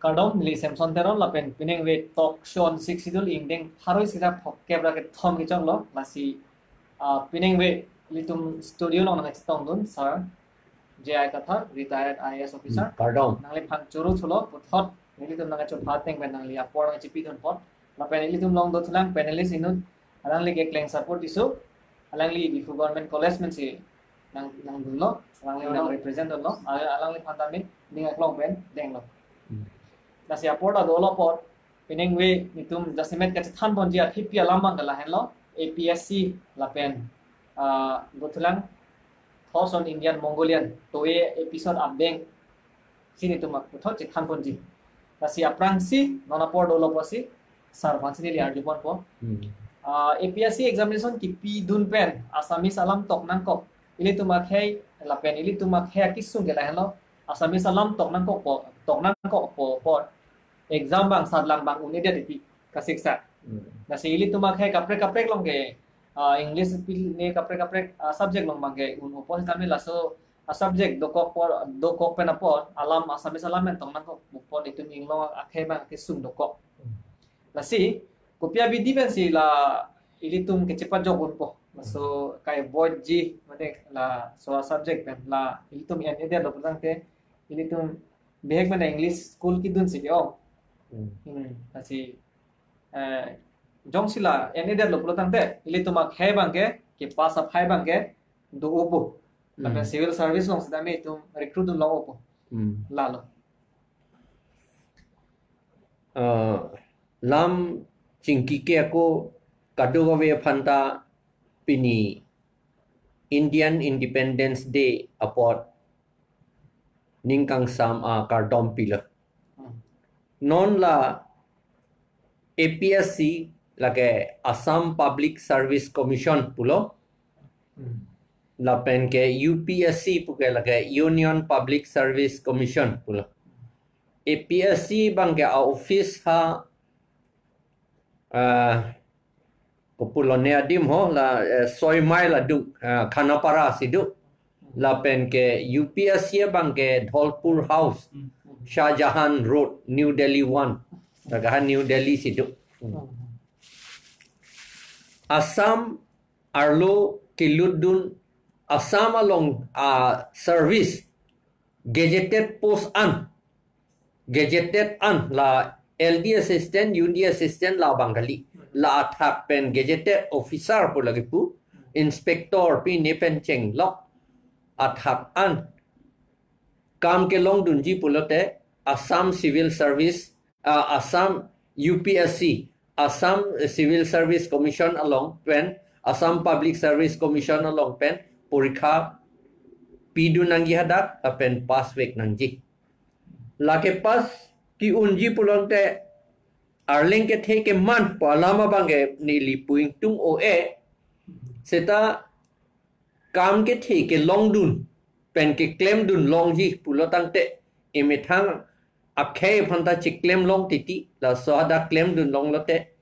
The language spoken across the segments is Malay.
Kardom li Samson teron la pen pining we talk shon six idul ingdeng haroi sida kebra ke thom ki chong lo masi pining we litum studio lo na chitong dun sir JI kathar retired IAS officer Kardom nang le phang churu chulo puthot litum na chu phateng ben nang li apor na chipi don pot la pen litum long do thulang panelist inut alang li ke kleng support isu alang li di government college men si nang dun lo alang li nang represent don lo alang li phantamin ninga klong ben deng lo nasi apor da dolo pot pining we nitum jasimet ka than bon jia thipi alamang la hen lo APSC la pen gotulang thos on Indian Mongolian to e episode abeng sini tumak thot chi than bon ji nasi aprang si nona por dolo posi sar vansini li arjupon po APSC examination ki pi dun pen Assamese alam tok nang kok ili tumak hei la pen ili tumak hei kisung ke la hen lo Assamese alam tok nang kok po tok nang kok po pot exam bang sadlang bang uni dia di kasiksa nasi ili tumak hai kaprek long ke English ne kaprek subject long bang ke un opos kami laso subject dokok penapor alam Assamese alam men tong nang kok pot itu inglo akhe bang ke sum dokok nasi kopia bidi ben si la ili tum ke cepat jogun po laso kai void ji mate la so subject ben la ili tum en dia do prang te ili tum behek mana English school ki dun si yo nasi jong sila ene der lo protang te ili tumak hai bangke ki pass up hai bangke do opo tapi civil service long sedame tum recruit dun lo opo lalo lam chingki ke ko kaduga we phanta pini Indian Independence Day apot ningkang sam a kardom pila non la APSC lage Assam Public Service Commission pulo la pen ke UPSC puke lage Union Public Service Commission pulo APSC bang ke office ha populo ne adim ho la soy mai la du khanapara sidu la pen ke UPSC bang ke Dholpur House Shah Jahan Road, New Delhi 1. Tagahan New Delhi situ. Assam Arlo Kiludun Assam along service gazetted post gazetted la LD assistant, UD assistant la Bangali la athak pen gazetted officer po lagi pu inspector pi ne pen cheng lok athak kam ke long dunji pulote Assam Civil Service Assam UPSC Assam Civil Service Commission along pen Assam Public Service Commission along pen porikha pidu nanggi hadak pen pass wek nangji lake pas ki unji pulote arling ke the ke man palama bange ni lipuing tung oe seta kam ke the ke long dun pen ke claim dun long ji pulotang te emethang akhe phanta chi claim long titi la so ada claim dun long lote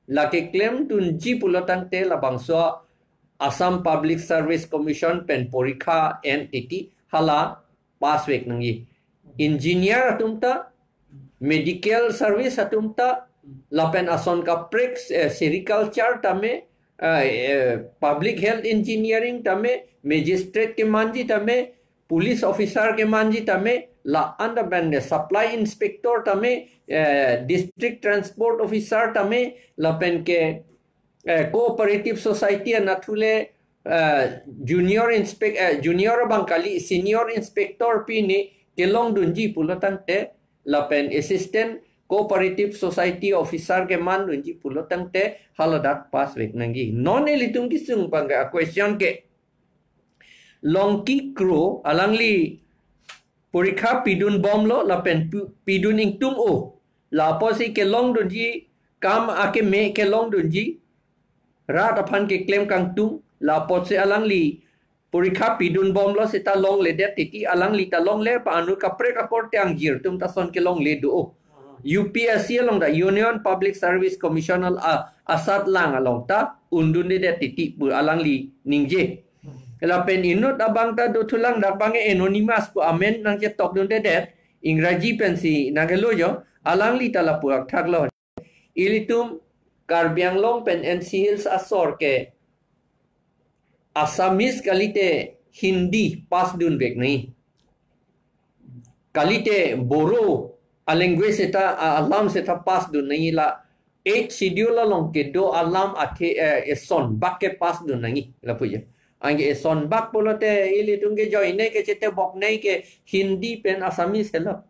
la ke claim dun ji pulotang te la bangso Assam Public Service Commission pen porikha entity hala pass wek nangi engineer atumta medical service atumta la pen ason ka prex sericulture tame public health engineering tame magistrate ke manji tame police officer ke manji tame la underband supply inspector tame district transport officer tame la pen ke cooperative society nathule junior bangkali senior inspector pini kelong dunji pulotang te la pen assistant cooperative society officer ke man dunji pulotang te haladat pass wek nangi non elitung kisung pangga question ke longki kro alangli porikha pidun bom lo la pen pidun ingtung o la posi ke long dunji kam ake me ke long dunji rat aphan ke claim kang tung la posi alangli porikha pidun bom lo sita long le det titi alangli ta long le pa anu kapre ka kor tyang jir tum ta son ke long le do UPSC along the Union Public Service Commission asat lang along ta undun de titi bu alangli ningje la pen inut abang ta do tulang dak bange anonymous ku amen nang je tok dun de det Ingraji pensi nagelo jo alang li tala puak thak lo ilitum karbiang long pen NC Hills asor ke Assamese kalite Hindi pas dun vek nahi kalite Boro a language seta alam seta pas dun nahi la 8 schedule long ke do alam athe son bak ke pas dun nahi la puja ange son bak polote ilitum ke join nei ke chete bok nei ke Hindi pen Assamese hello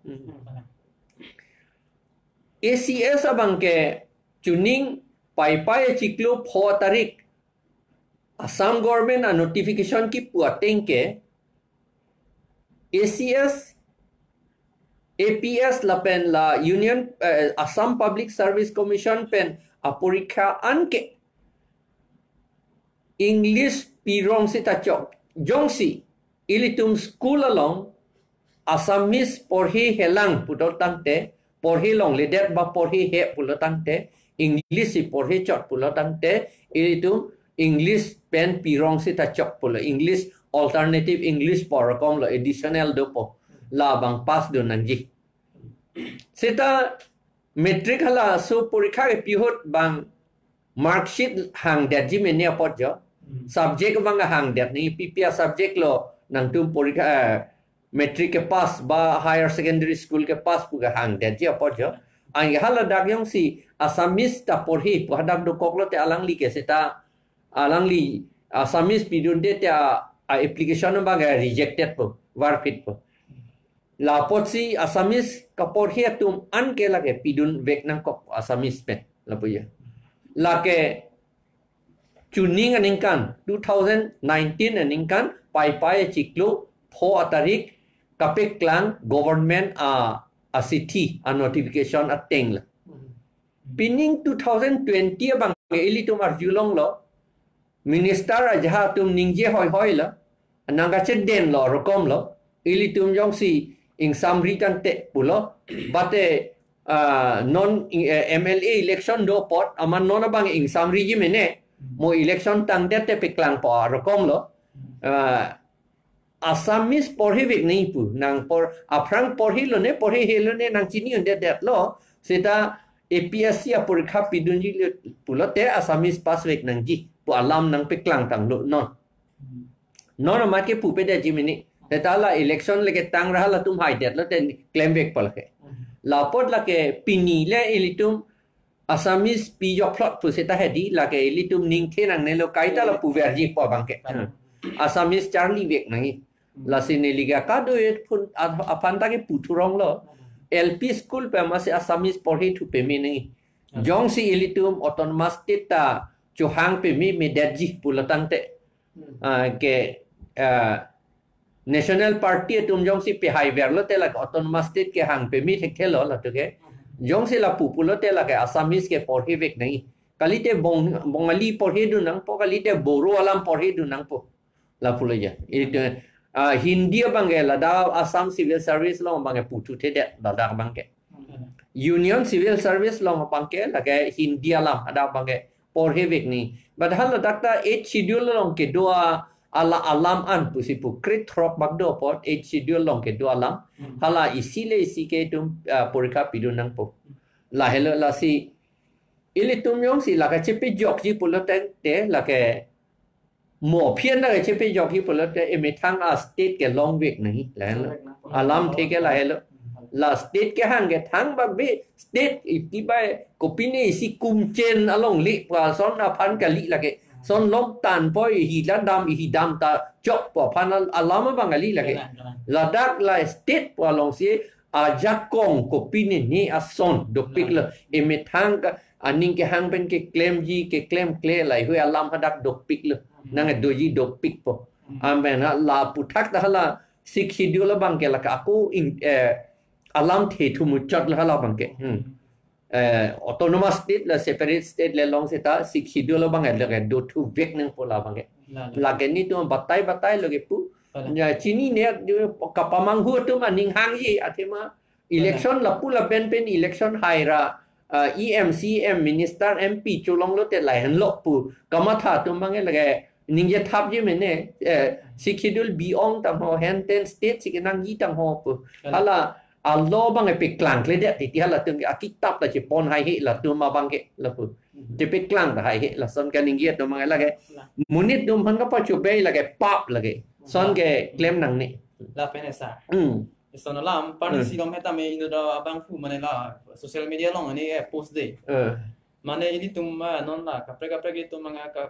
ACS abang ke tuning pai ciklu 4 tarik Assam government a notification ki puating ke ACS APS la pen la Union Assam Public Service Commission pen apurikha an ke English pirong si tachok jongsi ilitum school along Assamese porhi helang putotante porhi long ledet ba porhi he pulotante English si porhi chot pulotante ilitum English pen pirong si tachok pulo English alternative English porkom lo additional dopo la bang pas do nanji seta metric hala so porikha ke pihot bang mark sheet hang dat ji menia pot jo subject bang hang dat ni PPA subject lo nang tum porikha metric ke pass ba higher secondary school ke pass puga hang dat ji pot jo ang hala dagyong si Assamese ta porhi padak do koklo te alang li ke seta alang li Assamese pidun de ta application bang rejected po war fit po la pot si Assamese ka porhi tum an ke lage pidun vek nang kok Assamese pen la puya la ke tuning aningkan 2019 aningkan pai ciklu pho atarik kapek klang government a city a notification a teng la pining 2020 bang eli tumar julong lo minister aja tum ningje hoi la nanga cheden lo rokom lo eli tum jong si ing samri tan te pulo bate non MLA election do pot aman non bang ing samri ji mene mo election tang te peklang po rokom lo Assamese porhi vek nei pu nang por aprang porhi lo ne porhi helo ne nang chini unde det lo seta APSC apurikha pidunji pulo te Assamese pas vek nang ji pu alam nang peklang tang lo non ma ke pu pe de ji mini tetala election leke tang rahala tum hai det lo te claim vek pal ke la pot la ke pini le ilitum Assamese pi yo plot pu seta hedi la ke ilitum ning the nang ne lo kaita la pu verji po bang ke Assamese Charlie vek nang la sineliga ka do et pun apanta ke puturong lo LP school pe ma se Assamese porhi thu pe mi nang jong si ilitum autonomous state ta chuhang pe mi medaji pulatang te ke national party tum jong si pe hai ver lo te la autonomous state ke hang pe mi thek lo la to ke jong si la pupulo te la ke Assamese ke porhi vek nang kalite bongali porhi du nang po kalite Boro alam porhi du nang po la pulaya itu Hindi bangela da Assam civil service long bangge putu te de da bangge Union civil service long bangge la ke Hindi alam ada bangge porhi vek ni badhal dakta 8 schedule long ke doa ala alam an pusipu krit throk bagdo pot 8 schedule long ke do alam hala isile isike tum porika pidun nang po la hello la si ili tum yong si la ka chepi jok ji puloten te la ke mo phian la che pe jok hi polat ke emithang a state ke long week nahi la alam the ke la hello la state ke hang ke thang ba be state ki ba kopine si kum chen along li pa son a phan ka li la ke son long tan po hi dam ta chok po phan alam ba ngali la ke la dak la state po long si a jakong kopine ni a son do pik la emithang ka aning ke hang pen ke claim ji ke claim cle lai hu alam hadak do pik la nang doji do pik po amen la puthak da la sik schedule bang ke la ka aku alam the thu mu chat la bang ke autonomous state la separate state le long seta sik schedule bang la ke do thu vek nang po la bang ke la ke ni tu batai lo ke pu ya chini ne ka pamang hu tu ma ning hang yi athema election la pu la pen election haira EMCM minister MP cholong lo te lai han lo pu kamatha tu bang la ke ninja thap je mene schedule beyond tam ho hand ten state si nang yi tam ho pu hala Allah bang epi klang kledet ti hala tung kitab la Jepon hai he la tu ma bang ke la pu te pe klang da hai he la son kan ingiat do mangai la ke munit dum han ka pa chu be la ke pap la ke son ke claim nang ni la penesa sono lam pani silom heta me indo da bang fu mane la social media long ani post de mane ini tumma non la kapre ge tum manga ka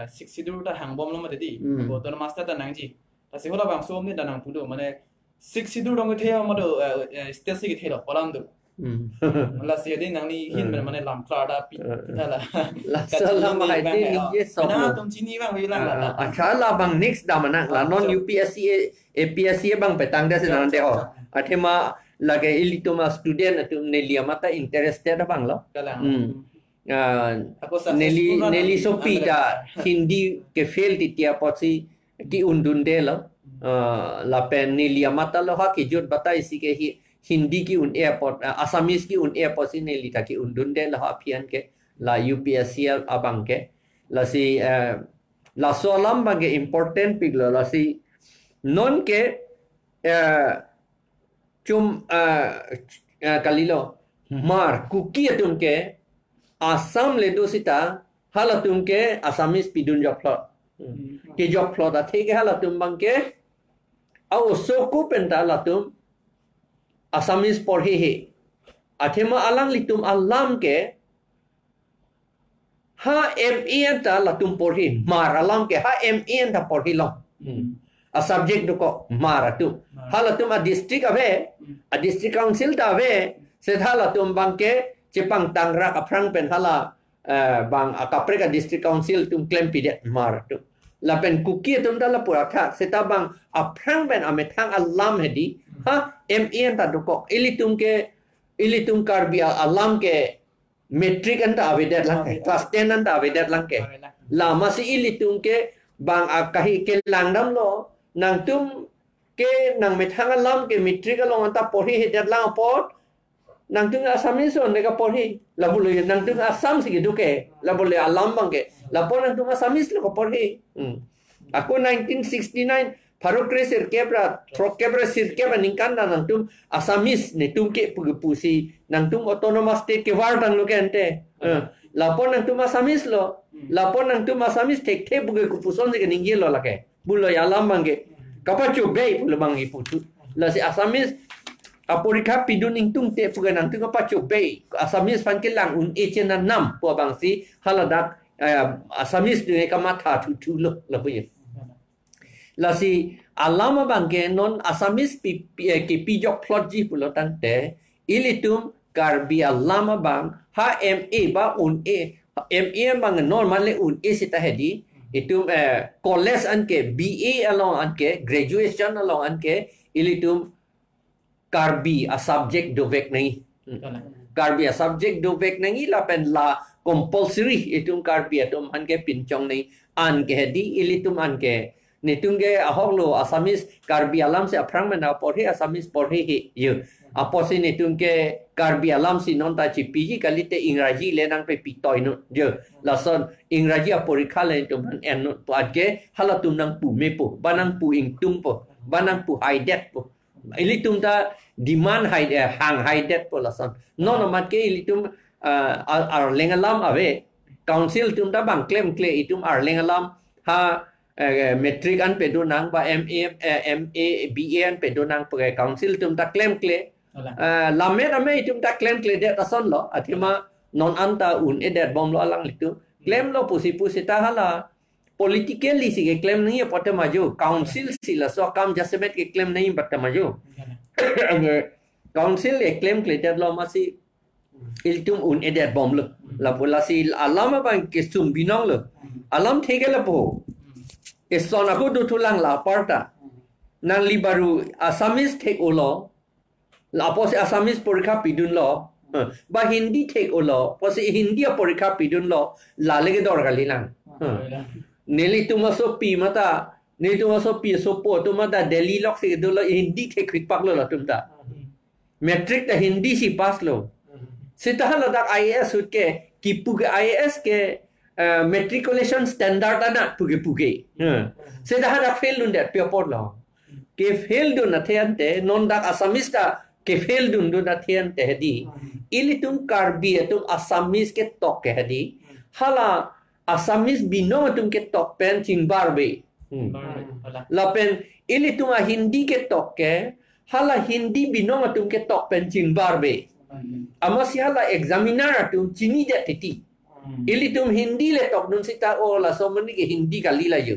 6 ta hang bom lo ma di bo to master ta nang ji ta se hola bang som ni da nang pu do mane 6 dong ke thea ma do stage ge thela olam do la se de nang ni hin mane lam kla da pi ta la salam hai de ni ye so na tum chini bang wi lang la acha la bang next da mana la non UPSC APSC bang petang da se nan de ho athema lage ilituma student atum nelia mata interested bang lo Nelly Sophie da Hindi ke fail di tia posi ki undun de lo la pen Nelia mata lo ha ki jut bata isi ke Hindi ki un airport Assamese ki un airport si Nelly ta ki undun de lo ha pian ke la UPSC abang ke la si la solam bang ke important piglo la si non ke chum kalilo mar kuki atum ke Assam le do sita halatum ke Assamese pidun job plot ke job plot a theke halatum bang ke au soku penta latum Assamese porhi he athema alang litum alam ke ha ME ta latum porhi mar alam ke ha ME ta porhi long a subject do ko mar atum halatum a district council ta ave se halatum bang ke Jepang Tangra kaprang pen hala bang akapreka district council tum claim pidet mar tu la pen kuki tum dala pura tha seta bang aprang pen amethang alam hedi ha MEN ta duko ilitum karbi alam ke metric anta avedet lang ke class 10 anta avedet lang ke la masi ilitum ke bang akahi ke langdam lo nang tum ke nang methang alam ke metric along anta porhi hedet lang pot nang tung Assamese on nega porhi la bulu nang tung Assam sige duke la bulu alam bangke la pon nang tung Assamese lo porhi aku 1969 Farokre sirkebra trokebra sirkebra ningkanda nang tung Assamese ne tung ke pusi nang tung autonomous state ke war dang lo ke ante la pon nang tung Assamese lo la pon nang tung Assamese tek te buge kupuson sige ningye lo la ke bulu alam bangke kapachu bei bulu bangi putu la si Assamese Aporika pidun ingtung te pugan nang tunga pacho bay Assamese pan ke lang un echena nam po bang si haladak Assamese du ka matha tu lo la puye la si alama bang ke non Assamese ki pijok plot ji pulo tante ilitum karbi alama bang ha MA ba un MA bang normally un sita hedi itum college an ke BA along an ke graduation along an ke ilitum KARBI a subject do vek nahi KARBI a subject do vek nahi la pen la compulsory itum KARBI atum han ke pinchong nahi an ke hedi ilitum an ke nitum ge ahok lo Assamese KARBI alam se aprang mena porhi Assamese porhi he ye aposi nitum ke KARBI alam si non ta chi PG kalite Ingraji le nang pe pitoy no je la son Ingraji a porikha le tum en no to ke halatum nang pu me po banang pu ingtum po banang pu haidet po ilitum ta demand hang haidet po la son non mat ke ilitum ar lengalam ave council tum ta bang claim itum ar lengalam ha metric an pedunang ba MA BA an pedunang pe council tum ta claim lamet ame itum ta claim de ta son lo athima non anta un edet bom lo alang litum claim lo pusi ta hala politically si ke claim nahi pata maju council si la so kam jasmet ke claim nahi pata maju council e claim kleter lo masi iltum un edet bom lo la bola si alam bang ke sum binong lo alam thege la po esona ko do tulang la parta nang libaru Assamese take olo la pose Assamese porikha pidun lo ba Hindi take olo pose Hindi porikha pidun lo la lege dor gali lang Neli tuma so pi mata ni tuma so pi so po tuma da Delhi lok se do lo Hindi ke quick pak lo la tumta metric ta Hindi si pass lo sita hala da IAS ke kipu ke IAS ke matriculation standard ana puge sita hala fail nun dat paper lo ke fail do na the ante non da Assamese ta kefel dun dun athian te hedi ilitum karbi atum Assamese ke tok ke hedi hala Assamese binong atum ke tok pen chingbar be lapen ilitum a Hindi ke tok ke hala Hindi binong atum ke tok pen chingbar be amasi hala examiner atum chini de titi ilitum Hindi le tok nun sita ola so mani ke Hindi kali la yo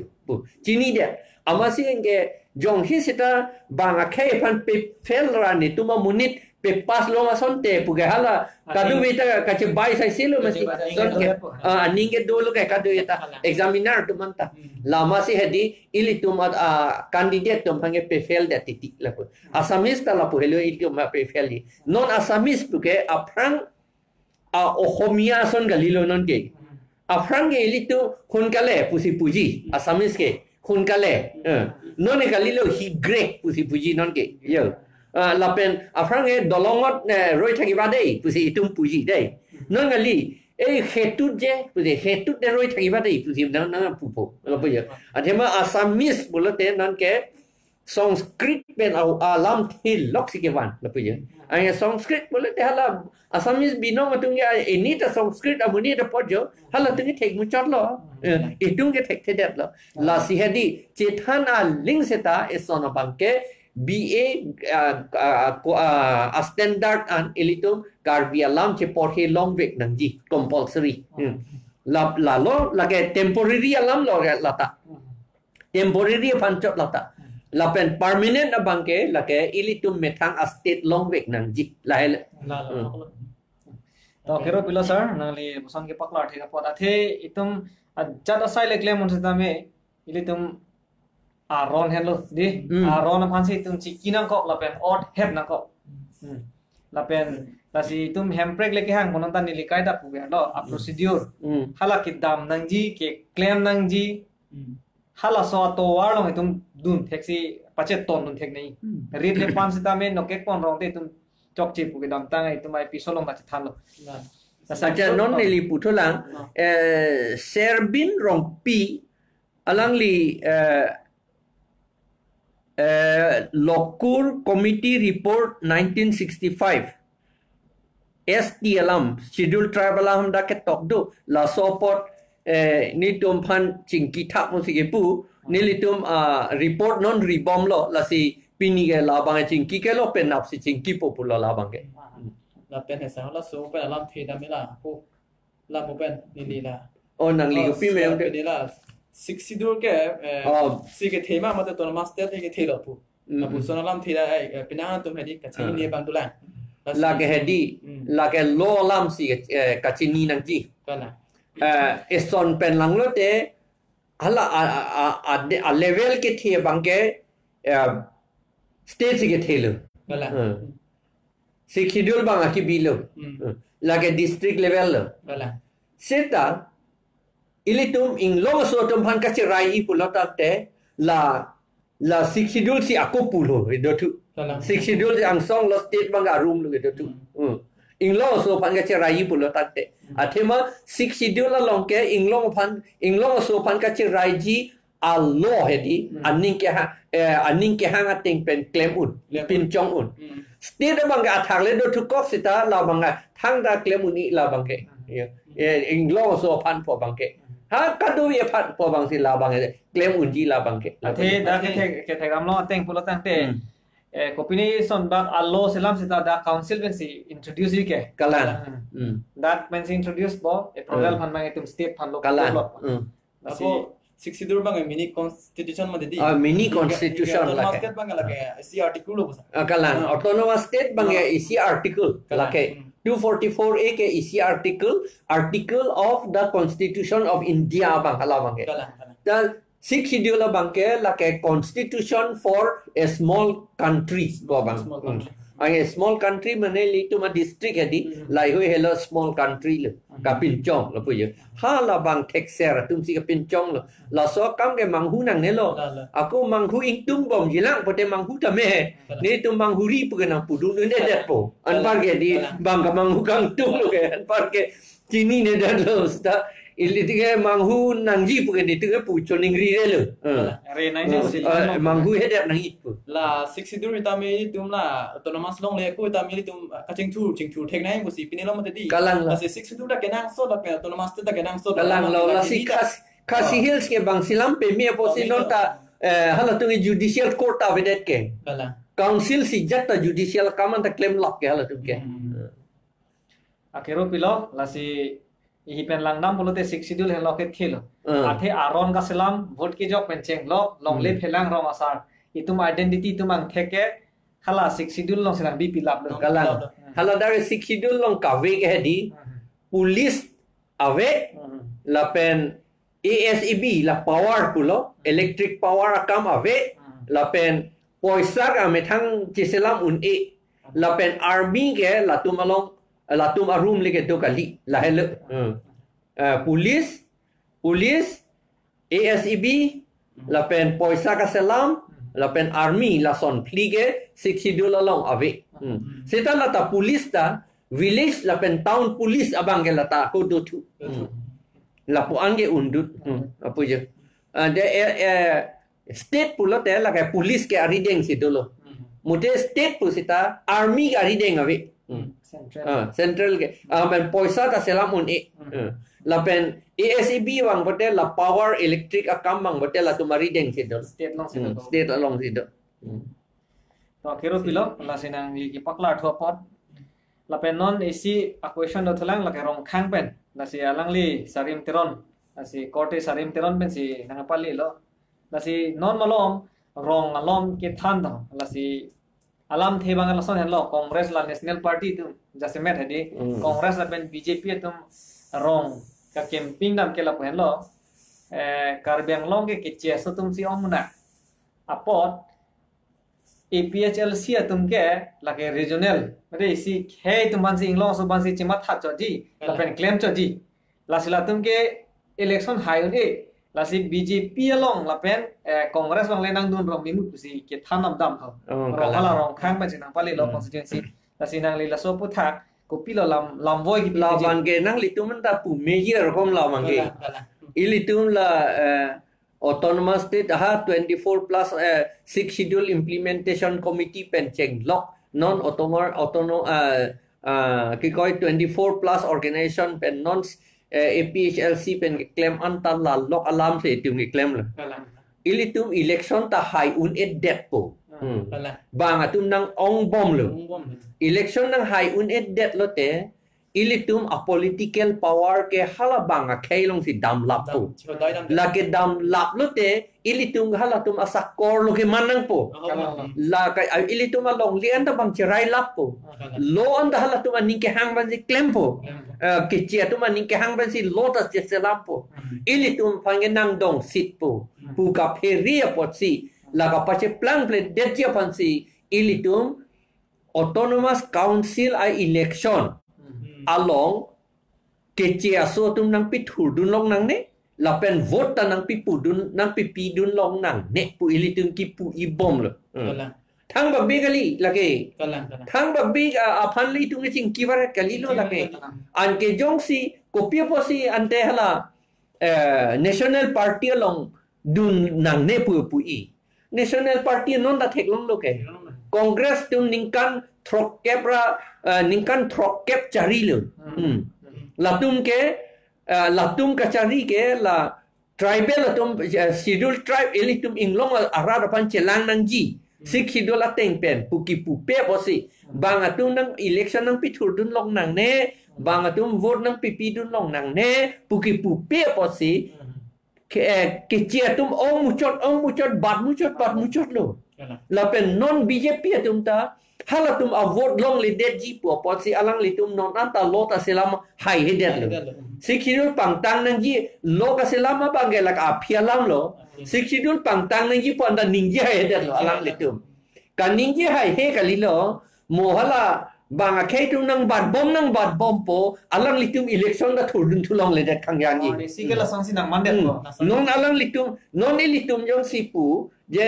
chini de amasi ke jong hi sita banga khe pan pe fel rani tuma munit pe pas lo ma sonte puge hala kadu beta ka che bai sai silo masi son ke aninge do lo ke kadu eta examiner tu manta lama si hedi ili tum candidate tum pange pe fel da titi la pu Assamese ta la pu helo ili ma pe fel di non Assamese puge aprang ohomia son galilo non ke aprang ge ili tu kun kale pusi puji Assamese ke kun kale non e galilo hi grek pusi puji non ke yo lapen aprang e dolongot roi thagi ba dei pusi itum puji dei non gali e hetut je pusi hetut de roi thagi ba dei pusi non non pupo lo po yo athema Assamese bolote non ke Sanskrit pen alam thil lok sikewan lo po yo ay Sanskrit bolote hala Assamese binong atung ya ini ta Sanskrit amuni ta pojo hala tungi thek mu chot lo itung ke thek thedet lo la si hedi chethana ling seta esona bangke BA standard and elitum karbi alam che porhe long week nangji compulsory la lo lage temporary alam lo lata temporary panchot lata la pen permanent abangke lage elitum methang a state long week nangji la to kero pilo sir nangli busan ke paklar thega pot athe itum jada sai lekle mon setame ilitum ron hello di ron phansi tum chikina ko lapen ot het na ko lapen tasi tum hemprek leke hang monontan ni likai da puge lo a procedure hala ki dam nangji ke claim nangji hala so to warlong itum dun theksi pachet ton dun thek nei rit le phansi tame no ke kon rong te tum chok chi puge dam tang ai tum ai pisolong ba thalo saja non ni li putolang serbin rong pi alang li Lokur Committee Report 1965 ST alam Scheduled Tribe alam da ke tok do la sopot ni tum phan chingki thap mo sige pu ni litum report non ribom lo la si pini ke la bang chingki ke lo pen nap si chingki popular la bang ke la pen he sa la so pen alam the da me la ko la mo pen ni la o nang li ko pi me ni la 60 dur ke si ke thema mate to master ke thelo pu na pu sonalam thira ai pinang tum hedi ka chini ne bang dulang la ke hedi la ke lo lam si ka chini nang ji kana eson pen lang lo te hala a level ke the bang ke state si ke thelo kana si schedule bang ki bilo la ke district level lo kana seta ilitum inglong so tum phan ka chirai I pulota te la schedule si ako pulo do tu schedule ang song lo state banga room lo do tu inglong so phan ka chirai pulota te athema schedule long ke inglong so phan ka chirai ji a lo hedi aning ke hanga ting pen claim un pin chong un state banga thang le do tu kok sita la banga thang da claim uni la bangke inglong so phan po bangke ha kadu ye phat po bang si la bang claim unji la bang ke athe da ke thegam lo teng pulo tang te kopini son bak allo selam sita da council ben si introduce ke kala that when si introduce bo e program phan mang tum state phan lo kala ako 60 dur bang mini constitution ma di mini constitution la ke bang la ke si article lo kala autonomous state bang isi article la ke 244A ke isi article of the Constitution of India bang hala bang ke the 6 schedule bang ke la ke constitution for a small country go bang a small country mane li tu ma district hedi lai hoi hello small country le ka pin chong lo pu ye ha la bang tek ser tum si ka pin chong lo la so kam ke manghu nang ne lo aku manghu ing tum bom jilang pote manghu ta me ni tum manghu ri pu na pu du ne det po an par ke di bang ka manghu kang tum lo ke an par ke chini ne det lo sta Ilitiga manghu nangji pukan itu ke pucon ingri le. Renai je sih. Manghu hedap nang itu. La 60 tami tum la autonomous long le ko tami tum kacing tu tek nai musi pinelo mate di. Kalang la. Kasi 60 da kenang so da autonomous ta kenang so. Kalang la si kasi hills ke bang silam pe mi aposi nota hala tungi judicial court avedet ke. Kalang. Council si jatta judicial kaman ta claim lock ke hala tungi ke. Akhirnya pilo la si ihipen lang nam bolote 60 hen loket khelo. Athe aron ka selam vote ki jok penceng lo long le phelang rong asar. Itum identity tumang theke khala 60 long selang bi pilap lo. Kalang. Hala dari 60 long ka ve ke di. Police ave la pen ASEB la power pulo electric power akam ave la pen poisa ka methang chiselam un e la pen army ke la tum along la tum arum leke to kali la hele police ASEB la pen poisa ka selam la pen army la son plige 60 dollar long ave seta la ta police ta village la pen town police abang ke la ta ko do tu lapuan ke undut apa je de state pula te la ke police ke arideng si dolo mute state pu sita army ke arideng ave central ke men poisa ta selam un e la pen ASEB wang bote la power electric akam bang bote la tumari deng si dolo State long sih. state along si do To akhirnya pilo la sinang li paklar thua pot. La pen non isi equation do thulang la ke rong khang pen. La si alang li sarim teron. La si korte sarim teron pen si nangapali lo. La si non malom rong alom ke thanda. La si alam the bang la son hen lo Congress la National Party tu jase met hadi Congress la pen BJP tum rong ka camping nam ke la pen lo KARBI long ke chia so tum si omuna apot APHLC atum ke la ke regional mate isi he tum ban si inglong so ban si chimat tha choji la pen claim choji la sila tum ke election hai un e la si BJP along la pen Congress long lenang dun rong mimut si ke thanam dam tho rong ala rong khang ma chinang pali lo constituency la sinang li la so pu thak ko pilo lam voi ki la bang ke nang litum ta pu major kom la bang ke ilitum la autonomous state ha 24 plus 6 schedule implementation committee penceng lock non autonomous ki koi 24 plus organization pen non APHLC pen claim antal la lock alarm se tum ki claim la ilitum election ta hai un et det po bang atum nang ong bom lo election nang hai un et det lo te ilitum a political power ke hala banga khailong si dam lap po la ke dam lap lo te ilitum hala tum asak kor lo ke manang po la ka ilitum along li anda bang cerai lap po lo anda hala tum aning ke hang ban si klem po ke chia tum aning ke hang ban si lotus je selam po ilitum pangenang dong sit po pu ka peria pot si la ka pache plan plate det je pan si ilitum autonomous council I election along kecia so tum nang pi thur dun long nang ne la pen vote ta nang pi pu dun nang pi dun long nang ne pu ili tum ki pu I bom lo thang ba bi gali lage thang ba bi a phan li tung ching ki war kali lo lage an ke jong si kopia po si ante hala national party along dun nang ne pu I national party non da thek long lo ke congress tum ningkan throk kepra ningkan throk kep chari lo latum ke latum ka chari ke la tribal latum schedule tribe elitum inglong arad pan chelang nang ji sikhido la teng pen puki pu pe bosi bang atum nang election nang pithur dun long nang ne bang atum vote nang pipi dun long nang ne puki pu pe bosi ke chia tum ong muchot bat muchot lo la pen non BJP atum ta hala tum a vote long le det ji pu pot si alang li tum non anta lo ta selam hai hedet lo sikidul pangtang nang ji lo ka selam ba ngela ka phialam lo sikidul pangtang nang ji pon da ningji hedet lo alang li tum kan ningji hai he ka li lo mo hala bang a khai tum nang bat bom po alang li tum election da thurdun thulong le det khang yang ji sigela sangsi nang mandet ko non alang li tum non li tum jong si pu je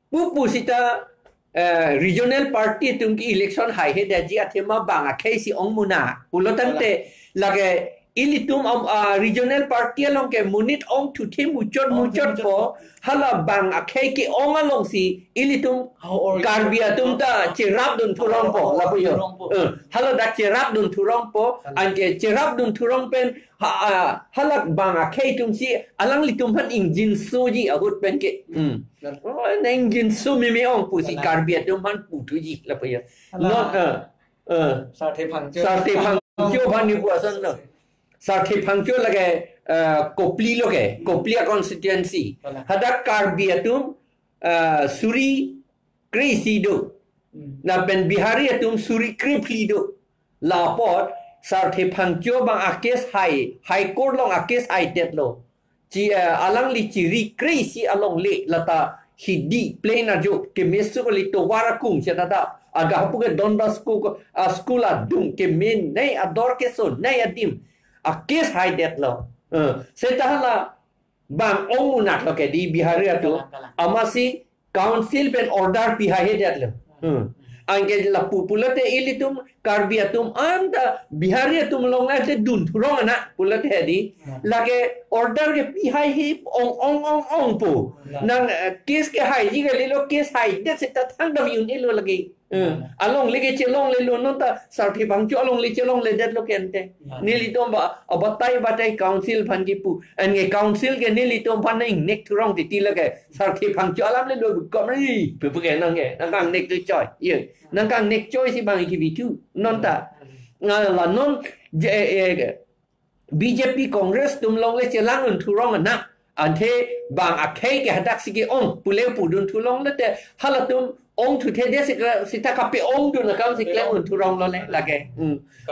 pu sita regional party tum ki election hai he da ji athema banga khaisi ong muna pulo tante lage ilitum regional party along ke munit ong tu the muchot po hala bang akhai ke ong along si ilitum KARBI atum ta cherap dun thurong po la pu yo hala da cherap dun thurong po an ke cherap dun thurong pen hala bang akhai tum si alang litum han injin su ji agut pen ke injin su me ong pu si KARBI atum han pu tu ji la pu yo not sa the phang jo ban ni pu asan no Sarthi Phangcho lage Kopli loge Koplia constituency hadak KARBI atum Suri Krisi do na ben Bihari atum Suri Kripli do la pot Sarthi Phangcho bang akes high court long akes high det lo chi alang li chiri Krisi along le lata hidi plain ajo ke mesu ko li to warakum chata aga puge Donbas school adum ke men nei ador ke so nei adim a case high death lo setahala bang ongunat lo ke di Bihari atu amasi council pen order pihai death lo angge la pulate ilitum KARBI atum anda Bihari atum longa te dun rong na pulate di lage order ke pihai hi ong pu nang case ke high ji ke lo case high death seta thang da yun lo lagi along lege chelong le lo non ta Sarthi Phangcho along le chelong le det lo kente nili tom ba batai council phanji pu nge council ke nili tom phan ning nek thurong ti lage Sarthi Phangcho alam le lo komri pu ke nang nek tu choi ye nang nek choi si bang ki bitu non ta la non BJP Congress tum long le chelang un thurong na ante bang akhai ke hadak sigi ong pule pu dun thulong le te halatum ong tu the de sita ka pe ong du na kam si klem un thurong lo le lage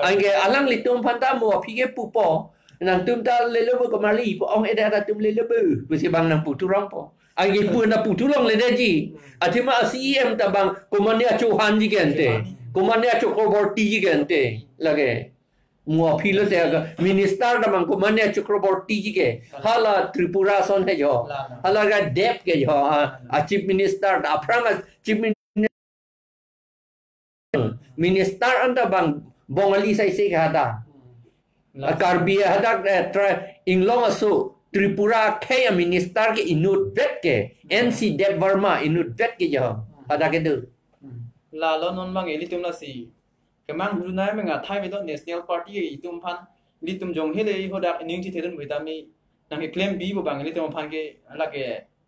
ange alang litum phanta mo phige pu po nang tum ta le lo ko mali po ong eda ta tum le lo bu si bang nang pu thurong po ange pu na pu thurong le de ji athima CM ta bang komania chohan ji gente komania chokorti ji gente lage mo philo te minister da bang komania chokorti ji ke hala Tripura son he jo hala ga dep ke jo chief minister aprang chief minister anda bang bongali sai se hada KARBI hadak inglong asu Tripura ke minister ke inut vet ke NC Dev Verma inut vet ke jo hada ke du la lo non bang ilitum la si kemang brunei menga thai me do national party itum phan litum jong hele hodak ning chi thedun buitami nang ke claim bi bo bang litum phan ke la ke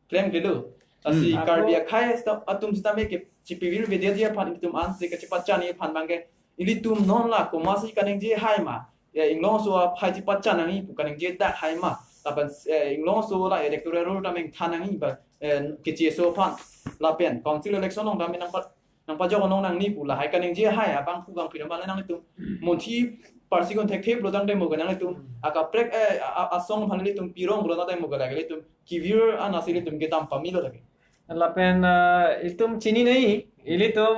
claim ke lu asi KARBI khai stop atum stame ke chipivil vedia phan itum an se ke chipachani phan bang ke ilitum non la ko masi kaneng je hai ma inglong so phai chipachana ngi pu kaneng je da hai ma tapan inglong so la electoral roll tameng thanangi ba ke chi so phan la pen council election long dam nang pa jong nong nang ni pu la hai kaneng je hai bang pu bang phi ma la nang itum monthi parsi kon thek thek lodang dai mo ga nang itum aka prek asong phan li tum pirong bro na dai mo ga la ga itum kivir an asili tum ke tam pamilo lagi lapen itum chini nahi ilitum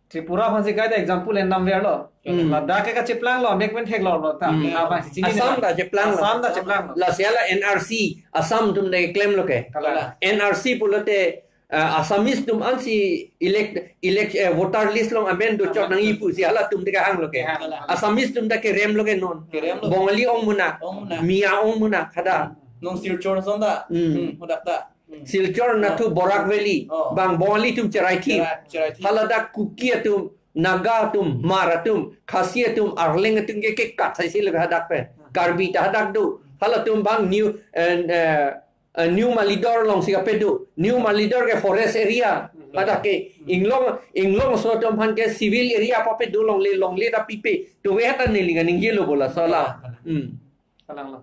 Tripura phansi kai da example endam ver lo Ladakh ka cheplang lo mek pen thek lo ta apa chini Assam da cheplang la siala NRC Assam tum de claim lo ke NRC pulote Assamese tum ansi elect voter list long amen do chok nang ipu siala tum de ka hang lo ke Assamese tum da ke rem lo ke non Bongali ong muna Mia ong muna khada nong silchor son da hodak da Silchor na tu Borak Valley bang Bongali tum cherai thi halada kukia tum Naga tum Mara tum Khasia tum Arleng tum ke kat sai sil hadak pe KARBI ta hadak du halatum bang new Malidor long siga pedu new Malidor ke forest area pada ke inglong so tum han ke civil area pa pedu long le da pipe to we hata ni linga ning yelo bola sala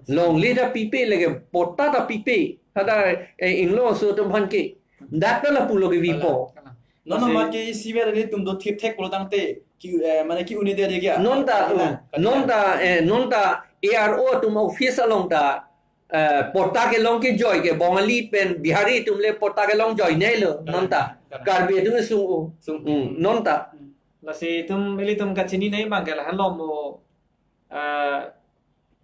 long le da pipe lege porta da pipe hada inglong so tum han ke dat la pulo ke vipo non mat ke siver ni tum do thip thek lo dang te ki mane ki uni de gya non ta ARO tum office along ta porta ke long ke joy ke Bongali pen Bihari tum le porta ke long joy nei lo non ta KARBI tum sung non ta la si tum ilitum ka chini nahi bang ke la halom mo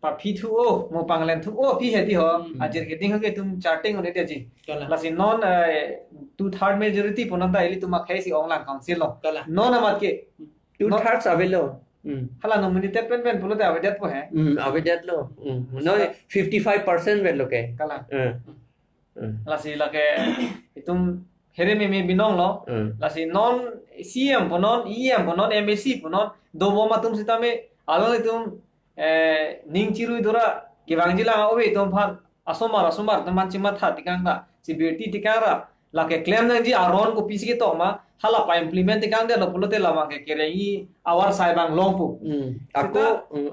pa phi thu o mo panglen thu o phi heti ho ajir ke ding ke tum charting one te ji la si non 2/3 majority ponanda ili tum khai si onglang council lo non amat ke 2/3 avelo hala nominated pen pulo te avedat po hai Avedat lo. No 55% vet lo ke. kala lasi lake itum here me binong lo lasi non CM ponon EM ponon MAC ponon do boma tum sitame alon itum ning chirui dora kibangjila obe itum phan asomar teman cima tha tikang da sibirti tikara lake claim nang ji aron ko pisi to ma hala pa implement tikang de lo pulote lama ke kerei awar saibang longpu Aku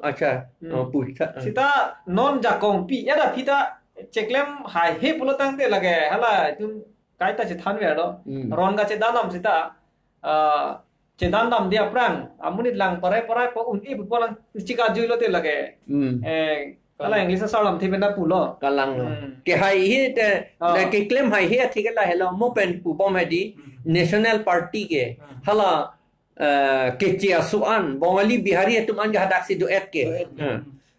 acha puita. sita non jakong pi ya da pita ceklem hai he pulotang te lage hala itum kaita che than ve do ron ga che danam sita che danam dia prang amunit lang parai po un e pulang chika juilo te lage hala english salam thi bena pulo Kalang ke hai hi te ke claim hai hi thikela hello mo pen pu bomedi national party ke hala ke chia suan bongali bihari tum anja daksi do et ke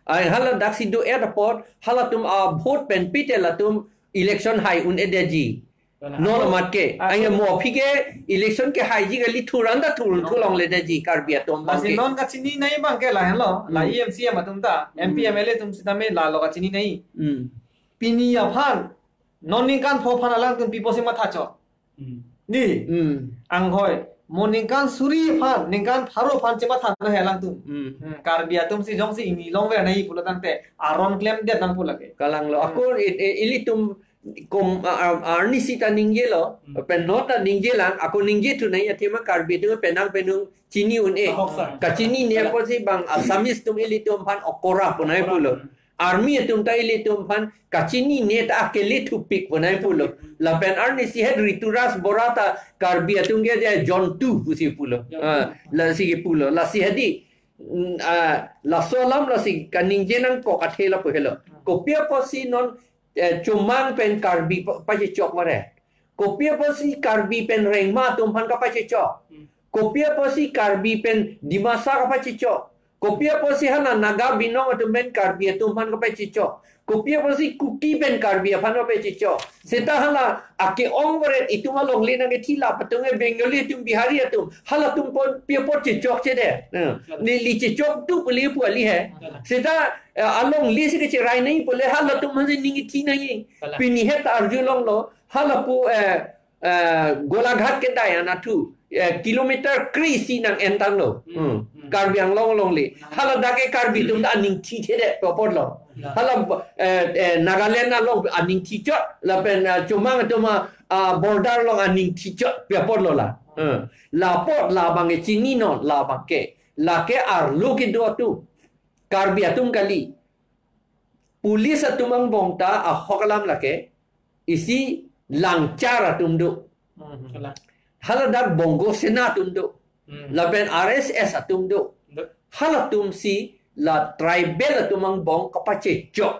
ai hala daksi do et pot hala tum vote pen pitela tum election hai un edeji no mat ke ai mo phike election ke hai ji gali thuranda thulong le deji karbia tum lasi non ka chini nai bang ke la hello la EMC ma tum ta MP MLA tum sitame la lo ka chini nai pini ya phan non ning kan pho phan alang tum pipo sima tha cho ni ang hoi morning kan suri phan ning kan pharo phan chima tha no helang tum karbia tum si jong si ini long ve nai pulo tang te aron claim de nang pulake Kalang lo aku ili tum kom arni sita ningje lo pen nota ningje lang aku ningje tu nai atima karbi tu penang penung chini un ka chini ne ko si bang asamis tum ili tum phan okora punai pulo army tum ta ili tum phan ka chini ne ta akeli tu pik punai pulo la pen arni si head rituras borata karbi tum ge John 2 pusi pulo la si pulo la si hadi la solam la si kaningje nang ko kathela pohelo kopia posi non cumang pen karbi paje chok mare kopia posi karbi pen rengma tumpan ka paje chok kopia posi karbi pen dimasa ka paje chok kopia posi hana naga binong tumpen karbi tumpan ka paje chok kopia posi kuki pen karbi phan ka paje chok seta hala ake ongore ituma longle na ke thila patunge bengali tum bihari tum hala tum pon pia pot che chok che de ni li che chok tu puli pu ali hai seta along li se ke rai nahi pole hala tum manje ningi thi nahi pini het arju long lo hala pu gola ghat ke daya na thu kilometer krisi nang entang lo karbi ang long li hala dake karbi tum da ning thi che de popot lo hala Nagaland na long aning thi chot la pen chumang tuma border long aning thi chot popot lo la la pot la bang chini no la bang ke la ke ar lu ki do tu karbi atum kali pulis atumang bongta a hokalam lake isi langcara tumdu hala dak bongo sena tumdu laben RSS atumdu hala tum si la tribal atumang bong kapache chok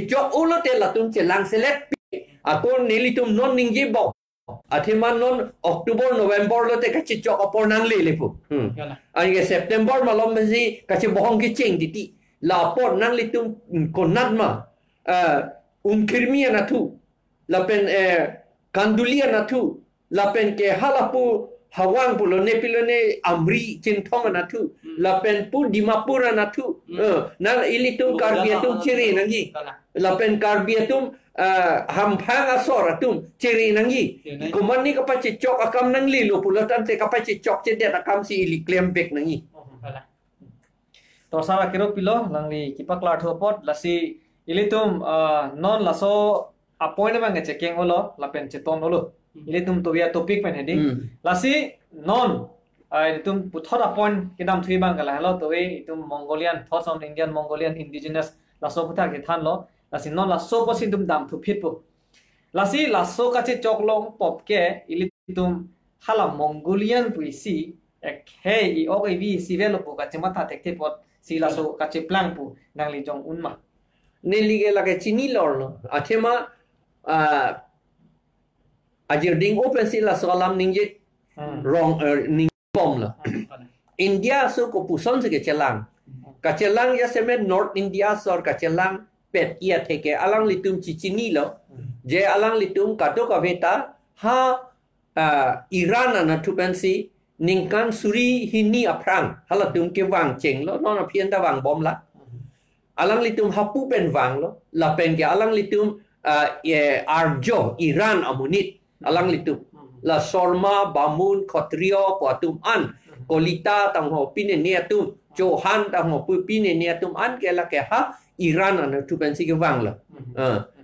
chok ulo te la tum chelang select ako nilitum non ningji bong Athiman non October November lo te kachi chok apor nang le pu ai September malom si kachi bohong ki cheng diti la pot nang litum konat ma unkirmia na tu la pen kandulia na tu la pen ke halapu hawang pulo ne pilone amri chinthong na tu la pen pu dimapura na tu na ilitum karbiatum chiri nangi la pen karbiatum hampang asoratum chiri nangi kumani kapachi chok akam nang lilo pulo tante kapachi chok che det akam si ili claim back nangi to sara kiro pilo langli kipak la tho pot lasi ilitum non laso appointment nge checking olo lapen cheton olo ilitum to via topic pen hedi lasi non ilitum puthot appoint kidam thui bang kala hello to we itum Mongolian thoughts on Indian Mongolian indigenous laso putha ke than lo lasi non laso posi dum dam thu phit pu lasi laso ka che choklong pop ke ilitum hala Mongolian puisi ek hey I ogv civil pu ka chimata tekte pot si laso ka che plang pu nang li jong unma nelige la ke chini lor no athema ajir ding open si la salam ningje wrong ning bom la India so ko puson se ke chelang ka chelang ya seme North India sor ka chelang pet ia theke alang litum chichini lo je alang litum kato ka veta ha Iran na tupensi ningkan suri hini aprang hala tum ke wang cheng lo non phian ta wang bom la alang litum hapu pen wang lo la pen ke alang litum arjo Iran amunit alang litum la sorma bamun khotrio patum an kolita tang ho pin ne tum johan tang ho pu pin ne tum an ke la ke ha Iran an tu pen si ke wang lo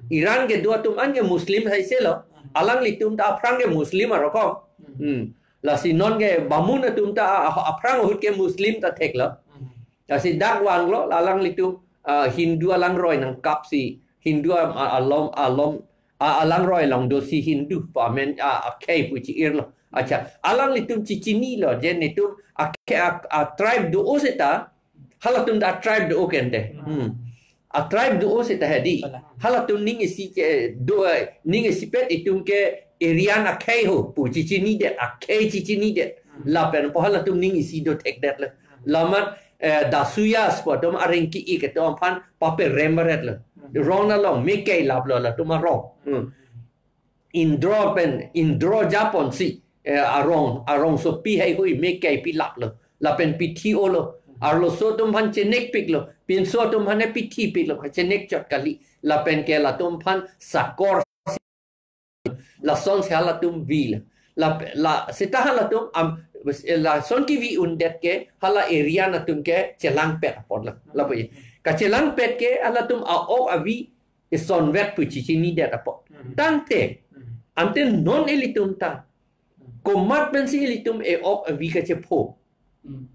Iran ke dua tum an ke muslim hai se lo alang litum ta aprang ke muslim aro ko la si non ke bamun tum ta aprang hut ke muslim ta thek lo la si dak wang lo alang litum Hindu alang roi nang kap si Hindu alang roi long do si Hindu pa men kai pu chi ir lo acha alang litum chi chini lo je nitum a tribe do oseta halatum da tribe do okente a tribe do oseta hadi halatum ning si do ning si pet itum ke area na kai ho pu chi chini de a kai chi chini de la pen po halatum ning si do take that la lamat da suyas po dom arengki ik dom pan pape remeret la rong na long me kai lap lo la tuma rong indro japon si arong so pi hai hui me kai pi lap lo la pen pi thi o lo arlo so tum pan chenek pik lo pin so tum han pi thi pik lo chenek chot kali la pen ke la tum pan sakor la son se la tum vil la sita hala tum la son ki vi undet ke hala area na tum ke chelang pet apot la pa ka chelang pet ke ala tum a o avi son vet pu chi ni det apot tante ante non elitum ta komat ben si elitum e ok avi ka che po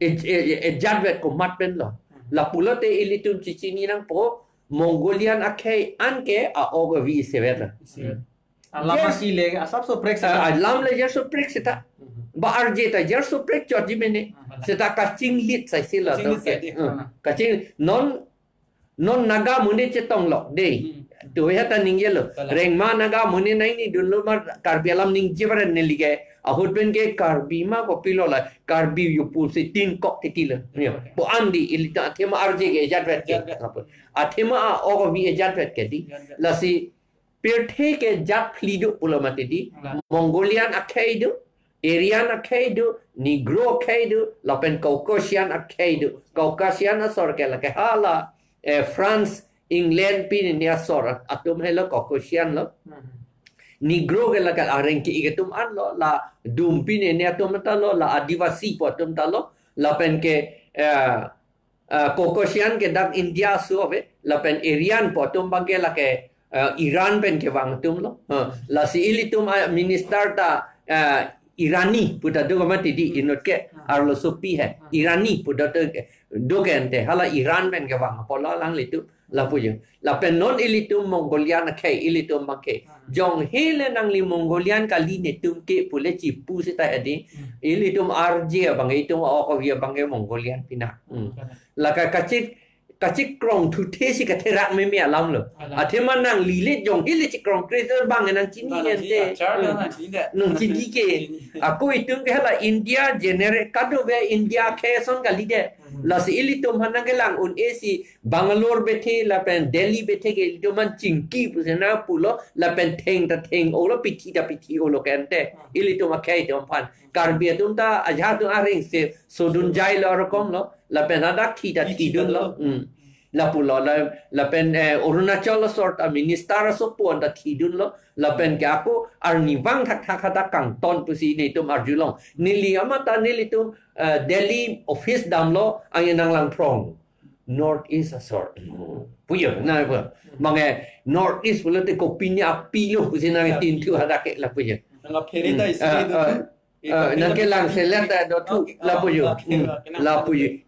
e jadvet komat ben lo la pulote elitum chi ni nang po Mongolian akai anke a ok avi se vet la lama si le asap so prek sa lam le jer so prek seta ba arje ta jer so prek chot di mene seta ka ching lit sai sila do ke ka ching non naga mune che tong lok de tu ya ta ning yelo reng ma naga mune nai ni dun lo mar karbi alam ning jebar ne lige a hot ben ke karbi ma ko pilo la karbi yu pu se tin kok ti ti le po andi ilita thema arje ke jat vet ke a thema a o vi jat vet ke di la si Pirthe ke jat flido pulamati di Mongolian akaidu Aryan akaidu Negro akaidu lapen Caucasian akaidu Caucasian asor ke la ke hala France England pin ni asor atum hello Caucasian lo Negro ke la ke areng ki igatum an lo la dum pin ni atum ta lo la adivasi po atum ta lo lapen ke Caucasian ke dak India su ave lapen Aryan po atum bang ke la ke Iran pen ke wang tum lo la si ilitum minister ta Irani puta do mati di inot ke arlo sopi hai Irani puta do ke ante hala Iran pen ke wang pola lang litu la puju la pen non ilitum Mongolian ke ilitum make jong hele nang li Mongolian kali ne tum ke pule chi pu sita adi ilitum arje bang itum o ko bang Mongolian pina la ka kacik krong tu tesi ka terak me alam lo athema nang lile jong ile chik krong kreator bang nang chini ente nang chini ke aku itung ke hala India generate kado ve India ke son ka lide la si ili tum hanang ke lang un esi Bangalore bethe la pen Delhi bethe ke to man chingki pusena pulo la pen theng olo pithi olo kente ili tum akai tum pan karbi tum ta ajha tu areng se sodun jai lo rokom lo la pen ada tidun lo la pulo la pen Arunachal sort a minister so pon da tidun lo la pen ka ko arni wang thak kang ton pusi ni tum arjulong nili amata nili tum Delhi office dam lo anginang lang prong north east sort puyo na ba mange north east pulo te kopinya apilo pusi na tin tu hada ke la puyo nga perita isi nang lang seleta do tu la puyo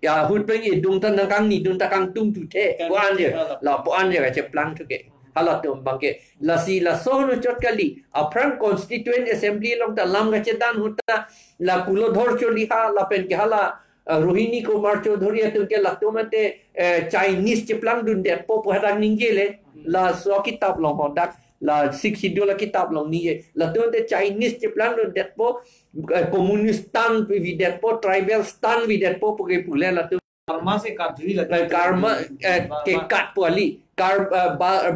ya hut pengi dung tan kang ni dung ta kang tum tu te ko anje la po anje ka che plan tu ke hala tum bangke la si la sohno chot kali apran constituent assembly long ta lam ga che dan huta la kulo dhor choli ha la pen ke hala Rohini Kumar Chaudhary tu ke la tumate Chinese che plan dun de po hadang ninggele la so kitab long hondak la 6 dola kitab long ni la tu de Chinese che plan dun de po communist stan vi de po tribal stan vi de po ke pule la tu Burma से काटवी लगती karma ke kat puali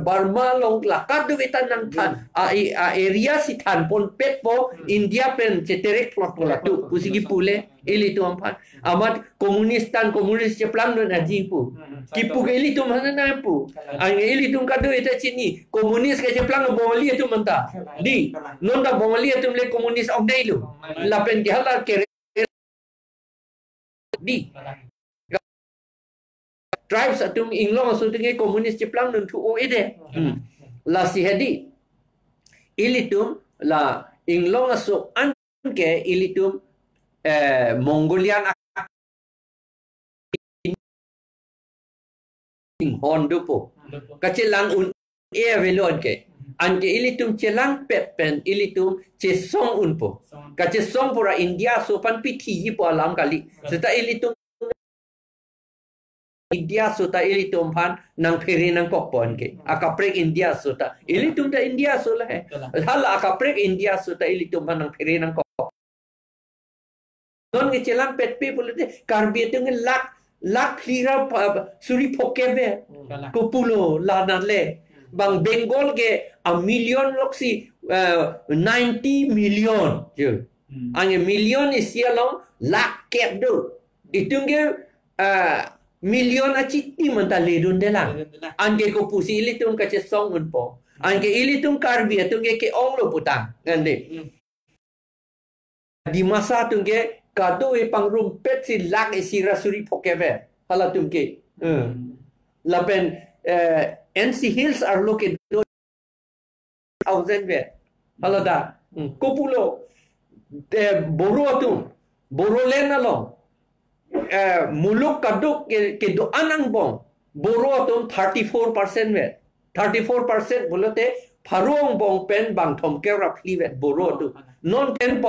Burma long la kat du vitan nang than area si than pon pet po India pen ceterek plot pola tu pusigi pule ili tu ampan amat komunistan komunis jeplang don aji pu kipu ke ili tu mana na pu ang ili tu kadu eta chini komunis ke jeplang bongli tu manta di non da bongli tu le komunis ok dai lu la pen ke hala ke di tribes atum inglong so tinge komunis jeplang nun tu o ide la si hedi ilitum la inglong so an ke ilitum mongolian Hondo po kacelang un velon ke anke ilitum celang pet pen ilitum cesong un po kacesong pura India so pan piti po alam kali serta ilitum India suta ilitum pan nang peri nang kokpon ke akaprek India suta ilitum da India sula he hal akaprek India suta ilitum pan nang peri nang kok non ke celang pet pe polite karbi tu lak lira suri pokebe populo la le bang Bengal ke a million loksi 90 million je ang million is long lak kep do itungge million aciti manta ledun delang ange ko pusi ilitum kache song un po ange ilitum karbi atunge ke onglo putang ngande di masa tunge kado e pangrum pet si lak e sira suri pokeve hala tunge lapen NC Hills are located 1000 ve hala da kopulo de boro atum boro len along muluk kaduk ke do anang bong boro atum 34% ve 34% bolote pharong bong pen bang thom ke rapli ve boro tu non 10%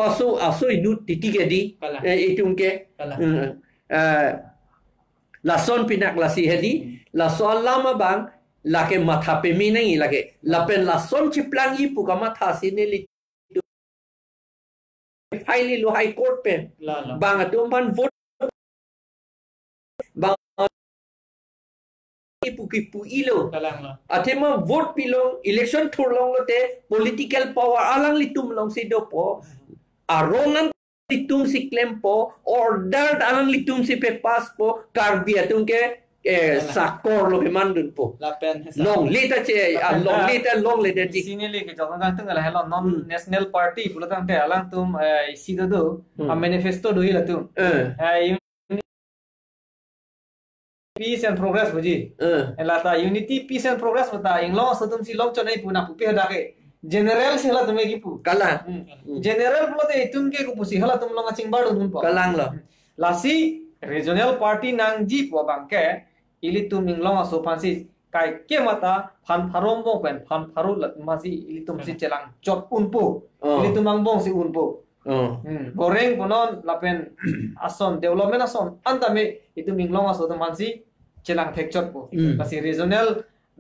aso inu titi ke di itum ke la son pinak la si hedi la son lama bang la ke matha pe mi nahi la ke la pen la son chiplang yi pu ka matha sine li faili lo high court pen bang atum pan vote bang ipu ilo atema vote pilong election thur long lote political power alang litum long si do po aronan litum si claim po order alang litum si pe pass po karbi atum ke sakor lo ke mandun po long leta che long leta ji sini le ke jong gang tung ala hello non national party pula tang te alang tum si do a manifesto do ila tum peace and progress buji elata unity peace and progress bata inglo satum si long chonai puna pupe hada ke general se hala tume ki pu kala general bote tum ke ku pusi hala tum long aching badu dun po kalang lo lasi regional party nang ji po bangke ili tum inglo so pansi kai ke mata phan pharom bong pen phan pharu lat masi ili tum si chelang chop unpo ili tum ang bong si unpo goreng bonon lapen ason development ason antame itu minglong aso mansi chelang thekchot po kasi regional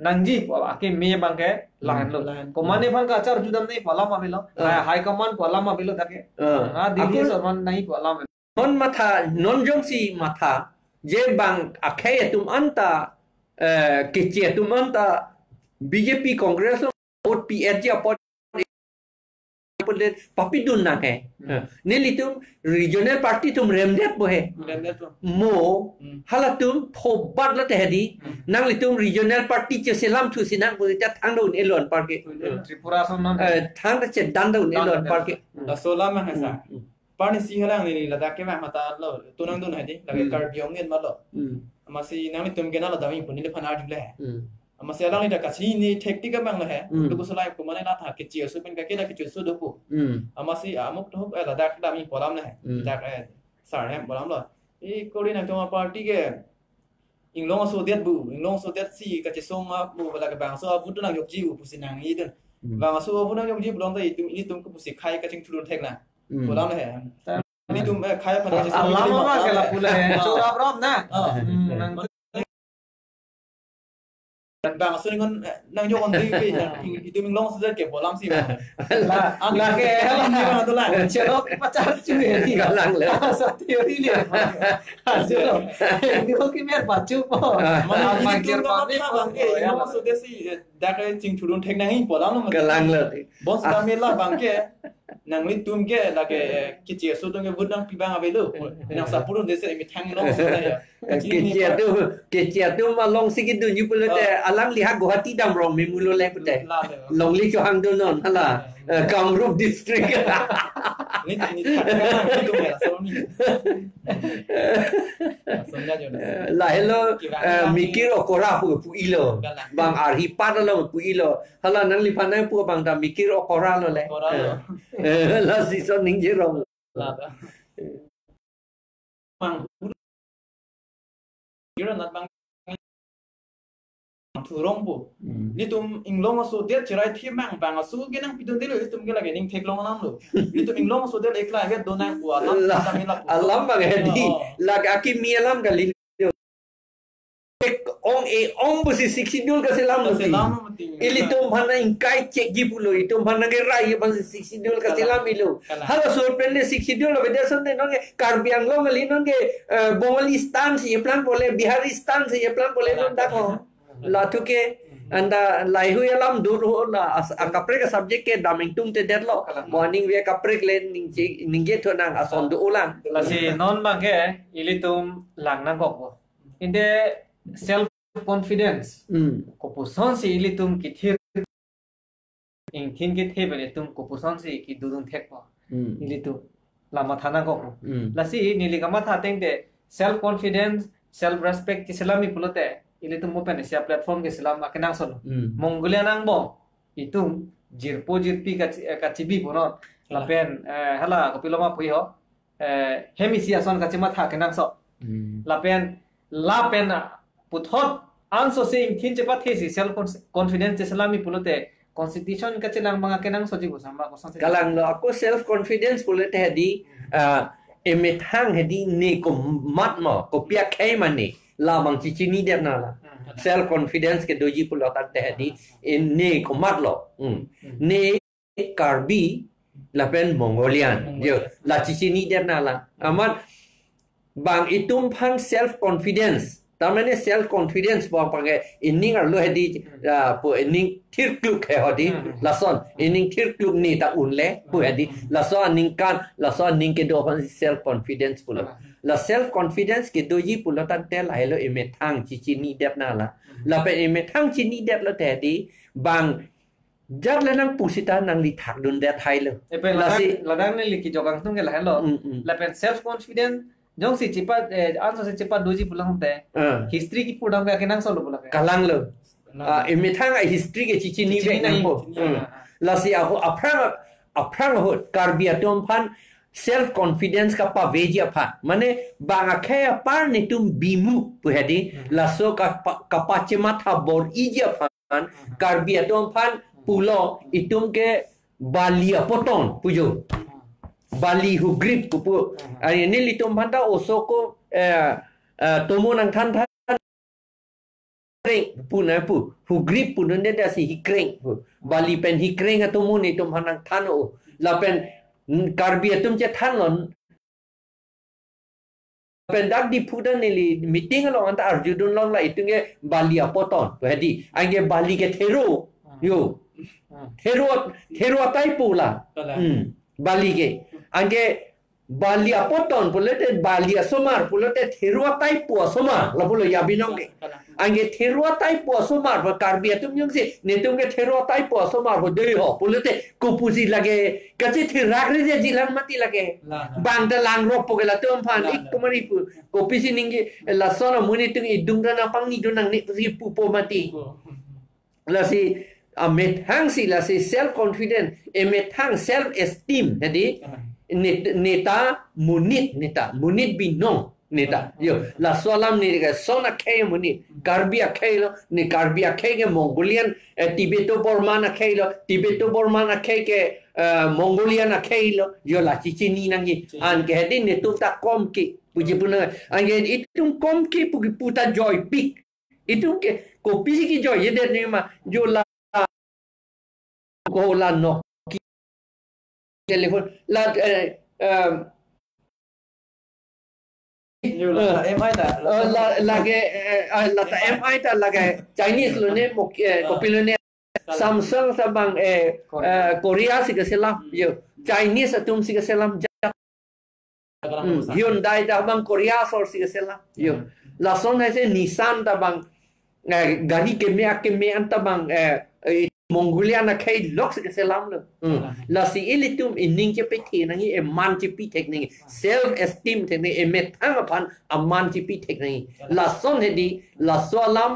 nangji po ake me bangke lahan lo komane bang ka char judam nei pala ma belo high command pala ma belo dake ha dili so man nahi pala ma non matha non jong si matha je bang akhe tum anta kiche tum anta BJP congress vote PS ja pot papi dun na hai neli tum regional party tum remdet bo hai mo halatum thobat la tehdi nang litum regional party che selam thu sinak bo ta thang do elon park tripura son non thang che dan do elon park la sola ma hasa pani si halang ni la da ke ma mata lo tunang dun hai di la ke karbi ong ngen ma lo amasi nang litum ke na la da mi puni le phana du le amasi alang ni da ka si ni tactic bang la hai du ko solai ko mane la tha ke chi su pen ka ke da ke chu su do ko amasi amuk to la da da mi polam la hai da ka sar hai polam lo e ko ri na to party ke inglong so det bu inglong so det si ka che song ma bu la ka bang so bu tu nang yok ji bu pusi nang i den bang so bu nang yok ji bu long da i tum ko pusi khai ka ching thulun thek na polam la hai ni tum khai phana che Allah ma ke la pula chora brom na bang so ngon nang yo kon di itu ming long sudah ke bolam si bang là cái ni bang to la chero pacar cuy ni Galang le. sa teori ni hasil video ki mer bacu po mana mangkir itu pamit bang ke long so desi da ka ching chulun thek nang hi bolam no Galang le. bos da me la bang ke nang li tum ke la ke kichi so dong ke budang pi bang avelo nang sa purun desi mi thang long so da ya Kecil tu malong sikit tu nyup le alang lihat Guwahati dam rong memulo le pute. Long li cho hang tu non hala Kamrup district. ni thak ka tu me la so ni so nya jo La hello mikir okora pu ilo. Bang arhipat lo pu ilo. Hala nang li panai pu bang da mikir okora lo le. La season ning je rong. la bang Kira nat bang thurong bu ni tum inglong so det chirai thi mang bang su ke nang pidun dilo tum ke lage ning thek long nam lo ni tum inglong so det ekla ke donang bu alam tamila Alam bang hedi la aki mi alam kali. Ong bu si 60 dul ka selam mati. Ili tum bhana ingkai cek gi pulo itum bhana ke rai bang 60 dul ka selam ilu. Hala sorprende 60 dul beda sonde nonge Karbi Anglo ngali nonge Bengali stan si plan boleh Bihari stan si plan boleh non dako. La tu ke anda lai hu alam dur ho la kapre ka subject ke daming tung te derlo morning we kapre len ningge thonang ason du ulang. là si non bang ke ilitum lang nang kok po inde self confidence ko puson si ilitum kithir ing thin ke the bele tum ko puson si ki dudung thek po ilitum lama thana kok la si nili kama tha teng de self confidence self respect ki selami pulote ilitum mo pen sia platform ke selam akenang solo monggolia nang bo itum jirpo jirpi ka chibi pono la pen hala ko piloma pui ho hemisia son ka chima tha kenang so la pen puthot anso sing thin chepa thesi self confidence selami pulote constitution ka chilang mga kenang soji ko samba ko sanse Kalang lo ako self confidence pulit hedi emethang hedi ne ko mat mo ko pia kai mani la bang chichi ni dep na la self confidence ke doji pulo ta hedi ne ko mat lo ne Karbi la pen Mongolian yo la chichi ni dep na la amat bang itum phan self confidence tamane self confidence bang pange inning ar lo hedi po inning thir kluk he hodi lason inning thir kluk ni ta unle po hedi lason ning kan lason ning ke do pan self confidence pulo la self confidence ke doji pulo tan tel ai lo emethang chichi ni dep na la pe emethang chi ni dep lo te di bang jat le nang pusita nang li thak dun de thai lo la si la dang ne li ki jogang tung ke la hello la pen self confidence jong si chipa anso si chipa doji pulang te history ki pudang ka kenang solo pulang kalang lo emethang ai history ke chichi ni ve nang po la si aprang ho Karbi atom phan self confidence ka pa veji apha mane banga khaya par ni tum bimu pu hedi la so ka pa chema tha bor iji phan Karbi atom phan pulo itum ke balia poton pujo Bali hu grip pupu ani ni litum banda osoko tomo nang than pu na pu hu grip pu nde da si hikreng Bali pen hikreng atomo ni tum hanang than o la pen Karbi atum che than lon pen dak di pudan ni meeting lo anta arjudun long la itunge Bali apoton hedi ange Bali ke thero yo thero tai pula Bali ke ange Bali apoton pulete Bali asomar pulete therua tai pu asomar la pulo ya binong ke ange therua tai pu asomar ba Karbi atum nyung se netum ke therua tai pu asomar ho dei ho pulete kupusi lage kache thirak re je jilang mati lage bang da lang ro pogela tum phan ik kumari pu kopisi ninge la sona muni tung idung na pang ni dunang ni pu po mati la si amethang si la si self confidence emethang self esteem hedi neta munit binong neta yo la solam ni ga sona khay munit Karbi khaylo ni Karbi khay ke Mongolian Tibeto Burman khaylo Tibeto Burman khay ke Mongolian khaylo yo la chichi ni nangi an ke hedi ne tu ta kom ki puji puna ange itum kom ki pugi puta joy pik Itu ke kopi sih joy ye det ni ma jo la ko la no telefon la Như là MI ta. lagi ta MI ta lagi Chinese lo ne kopi lo ne Samsung sabang Korea sih keselam yo Chinese atum sih keselam Hyundai ta bang Korea sor sih keselam yo la son hai se Nissan ta bang gari ke me anta bang Mongolia na kai lok sih keselam lo la si ilitum ining ke pe the nangi man chi pi technique self esteem technique met angapan aman chi pi technique la son hedi la solam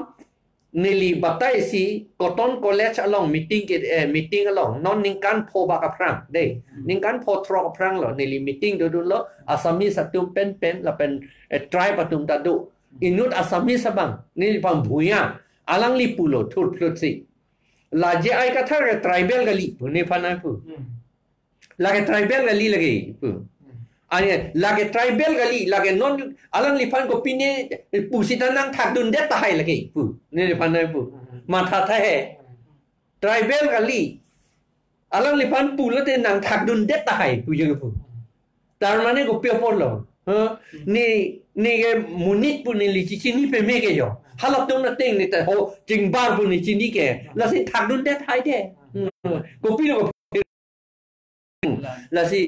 nili batai si cotton college along meeting along non ningkan pho ba ka prang de ningkan pho tro ka prang lo nili meeting do lo asami satum pen la pen tribe patum ta do inut asami sabang nili pam bhuya alang li pulo thur plut si la je ai ka thar tribal gali ne phana pu la ke tribal gali lagi pu ani la ke tribal gali la ke non alang li phan ko pine pu sitanang thak dun det ta hai lagi pu ne phana pu ma tha tha he tribal gali alang li phan pu la te nang thak dun det ta hai pu je pu tar mane ko pe por lo ni ke munit pu ni li chi ni pe me ke yo halap tung na ting ni ta ho jing bar pu ni chi ni ke la si thak dun det hai de ko pi lo la si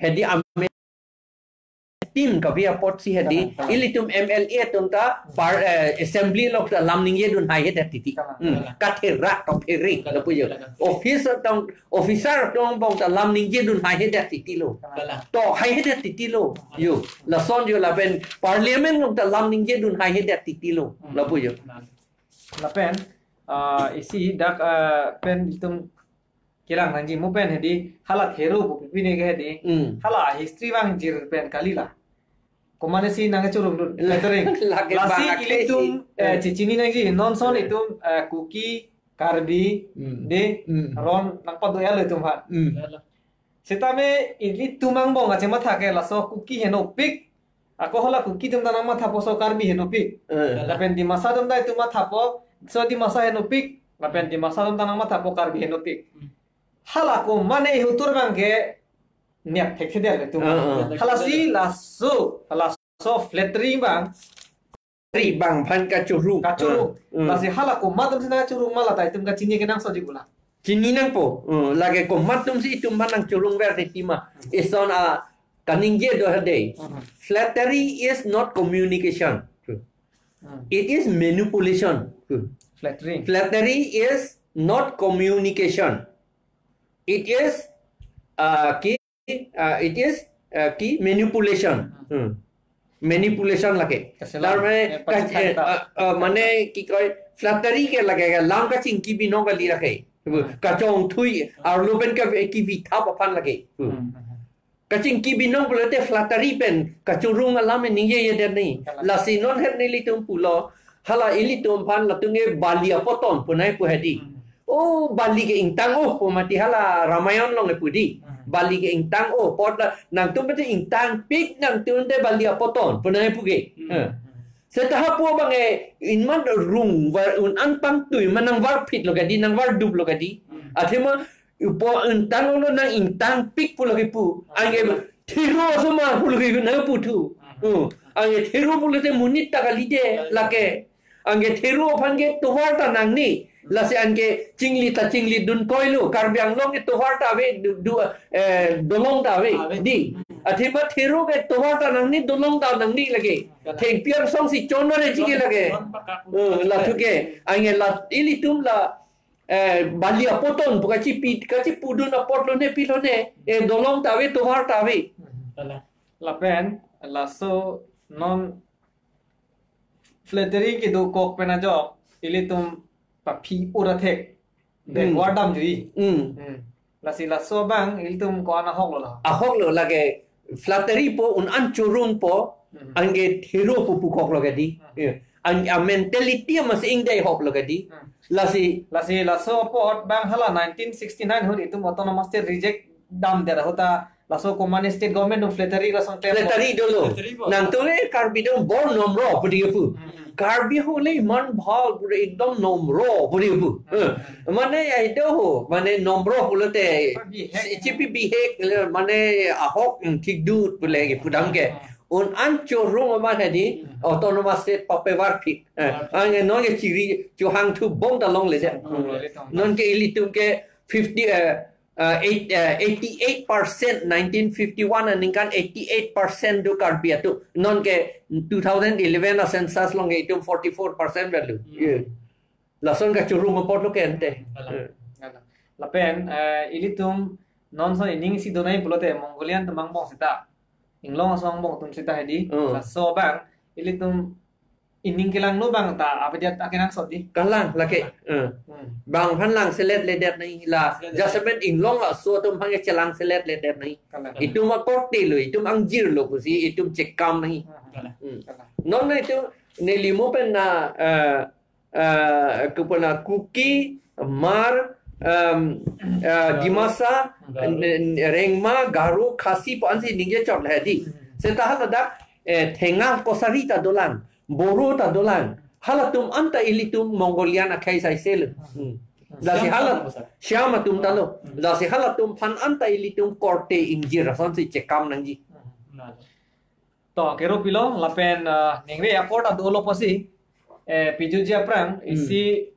hedi ame tim ka via pot si hedi ilitum MLA tum ta par assembly lok ta lamning ye dun hai he titi kathera ka pheri ka pu yo officer tong bong ta lamning ye dun hai he titi lo to hai he titi lo yo la son yo la ben parliament lok ta lamning ye dun hai he titi lo la pu yo la pen isi dak pen itum kilang nanji mu pen hedi hala thero bu pipine ke hedi hala history bang jir pen kalila komane si nang churum dun lettering lasi ilitum chichini nanji non son itum kuki karbi de ron nang padu ya letum ha setame ilitumang bong ache matha ke laso kuki heno pik ako hala kuki tum nang matha poso karbi heno pik la pen di masa dum dai tum matha po so di masa heno pik la pen di masa dum nang matha po karbi heno pik hala ko mane hutur bangke niak thek thede le tu hala si la so flattering bang tri bang phan ka churu la si hala ko madum sina churu mala tai tum ka chini ke nang so ji bula chini nang po lage ko matum si tum manang churung ver de tima ison a kaning je do hade flattery is not communication it is manipulation flattery is not communication it is manipulation lage tar mane ki koi flattery ke lagega lam ka chingki bino gali rakhe ka chong thui ar loben ka ki vi thap apan lage ka chingki bino bulate flattery pen ka churung alam ni ye de ni la sinon het ni litum pulo hala ilitum pan latunge balia poton punai pu hedi oh bali ke intang oh mati hala ramayan long pudi bali ke intang oh pot nang tu bete intang pik nang tu de bali apoton punai puge setahap po bange inman rung war un anpang tu manang war pit lo gadi nang war dub lo gadi athema po intang lo nang intang pik pu lo pu ange thiro sama pu lo na pu thu ange thiro pu lo te munit ta gali de lake ange thiro phange to war ta nang ni lase anke cingli dun koilu karbiang long itu harta we dolong ta we di athima thiru ke to harta nang ni dolong ta nang ni lage theng piar song si chono re chi lage la thuke ange la ilitum la balia poton buka chi pit ka chi pudun apot lo ne pilo ne dolong ta we to harta we la pen la so non flattering ki do kok pena jo ilitum papi ura thek de wadam jui la si la so bang iltum ko ana hok lo lage flattery po un anchurung po ange thero po pu kok lo gadi ang mentality mas ing dai hok lo gadi la si la so pot bang hala 1969 hun itum autonomous state reject dam der hota laso komani state government dum flattery lasong claim Flattery dulu. Flattery po. Nang tu le karbi dong bor nomro pudi pu. Karbi ho le man bhal pura ekdom nomro pudi pu. Mane ai do ho mane nomro pulote chipi bihek mane ahok tikdu pule ke pudam ke. Un ancho rung ma hadi autonomous state papevar pik. Ange no ke chiri chuhang thu bong da long le se. Non ke ilitum ke 88% 1951 and kan 88% do karbi atu non ke 2011 census long itu 44% value lason ka churu mo poto ke ente lapen ilitum non so ining si donai pulote mongolian temang bong sita inglong asong bong tum sita hedi so bang ilitum ining kilang no bang ta apa dia akenang sodi kalang lake bang phan lang selet le det nai la jasmen inglong la so tum phang chelang selet le det nai itu ma korte lo itu angjir lo kusi itu cekam nai non nai itu ne limo pen na kupana kuki mar dimasa rengma garu khasi pansi ningje chot la di seta hada thenga kosarita dolan Boru ta dolan halatum anta ilitum Mongolian akai sai sel lasi halat syama tum talo lasi halatum phan anta ilitum korte injir son si cekam nangji to kero pilo lapen ningre airport adolo posi pijujia prang isi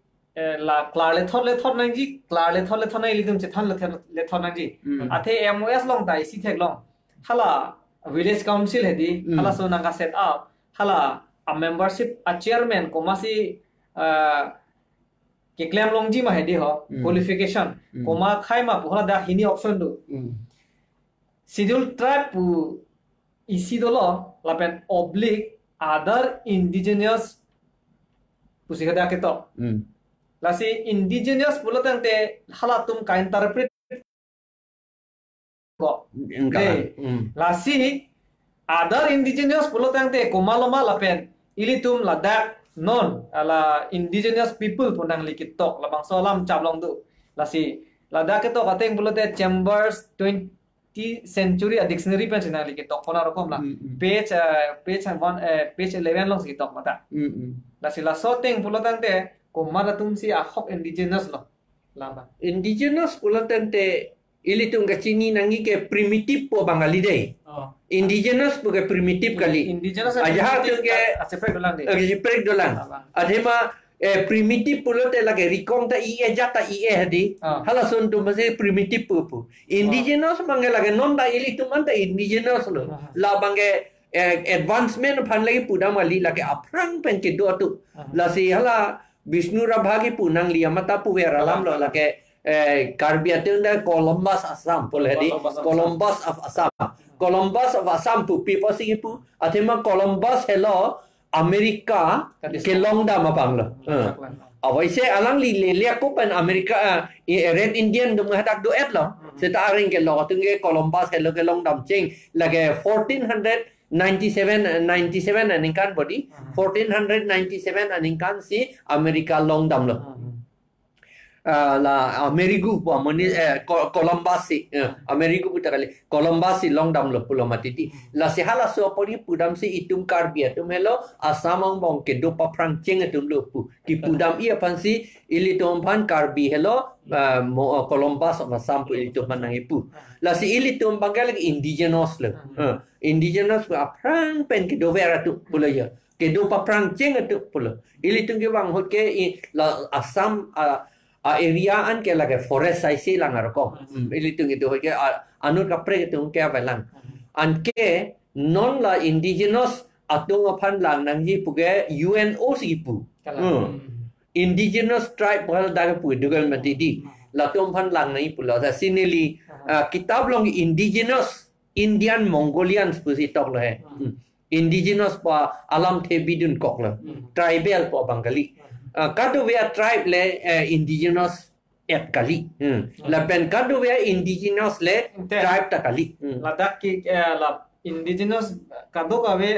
la klale thot nangji klale thot na ilitum chethan le thot nangji athe MOS long ta isi thek long hala village council hedi hala so nanga set up hala a membership a chairman komasi ke claim longji ma hedi ho qualification koma khai ma puhala da hini option do schedule tribe pu isi dolo lapen oblique other indigenous pusikada keto lasi indigenous pulotante halatum ka interpret ko lasi other indigenous pulotante komaloma lapen ilitum ladak non ala indigenous people punang likitok labang solam chablong du lasi ladak ketok kateng pulote chambers 20th century dictionary pen sina likitok kona rokom la page 11 long sikitok mata lasi la soteng pulotante komara tumsi ahok indigenous lo lama indigenous pulotante ilitum kachini nangi ke primitive po bangali dei indigenous bukan primitif kali. Indigenous aja tu ke separate dolang deh. Separate dolang. Adema primitif pulo te lagi rikong ta ie jata ie hadi. Hala sun tu masih primitif pu. Indigenous manggil lagi non ta ili tu man ta indigenous lo. La bangge advancement pan lagi pudam kali lagi aprang pen ke dua tu. La si hala Vishnu Rabhagi punang liya mata pu vera lam lo lagi Karbi atunda Columbus Assam boleh di Columbus of Assam. Columbus of Assam pu people sih pu. Athema Columbus hello Amerika ke longda mapang lo. Awai se alang li le ko pen Amerika Red Indian dum hatak duet lo. Seta aring ke lo tunge Columbus hello ke longdam ching lage 1497 aningkan body 1497 aningkan si Amerika longdam lo. La Amerigu po amoni Columbus Amerigu puta kali Columbus longdam lo pulo matiti la sihala so pori pudam si itum karbi atum hello asamang bong ke do paprang cheng atum lo pu ki pudam ia pansi ili tom pan karbi hello Columbus masam pu ili tom manang ipu la si ili tom bangal indigenous lo indigenous aprang pen ke do vera tu pulo ya ke do paprang cheng atum pulo ili tum ke bang hot ke la Assam area an ke lage forest sai si lang arko ilitung itu ke anur kapre itu ke avelang an ke non la indigenous atung aphan lang nangji puge UNO sipu indigenous tribe bal daga pu dugal matidi la tum phan lang nai pula sa sinili kitab long indigenous Indian Mongolians pusi tok la hai indigenous pa alam the bidun kok la tribal pa bangali Kaduvia tribe le indigenous et kali. La pen kaduvia indigenous le tribe ta kali. Ladak ki la indigenous kado kawe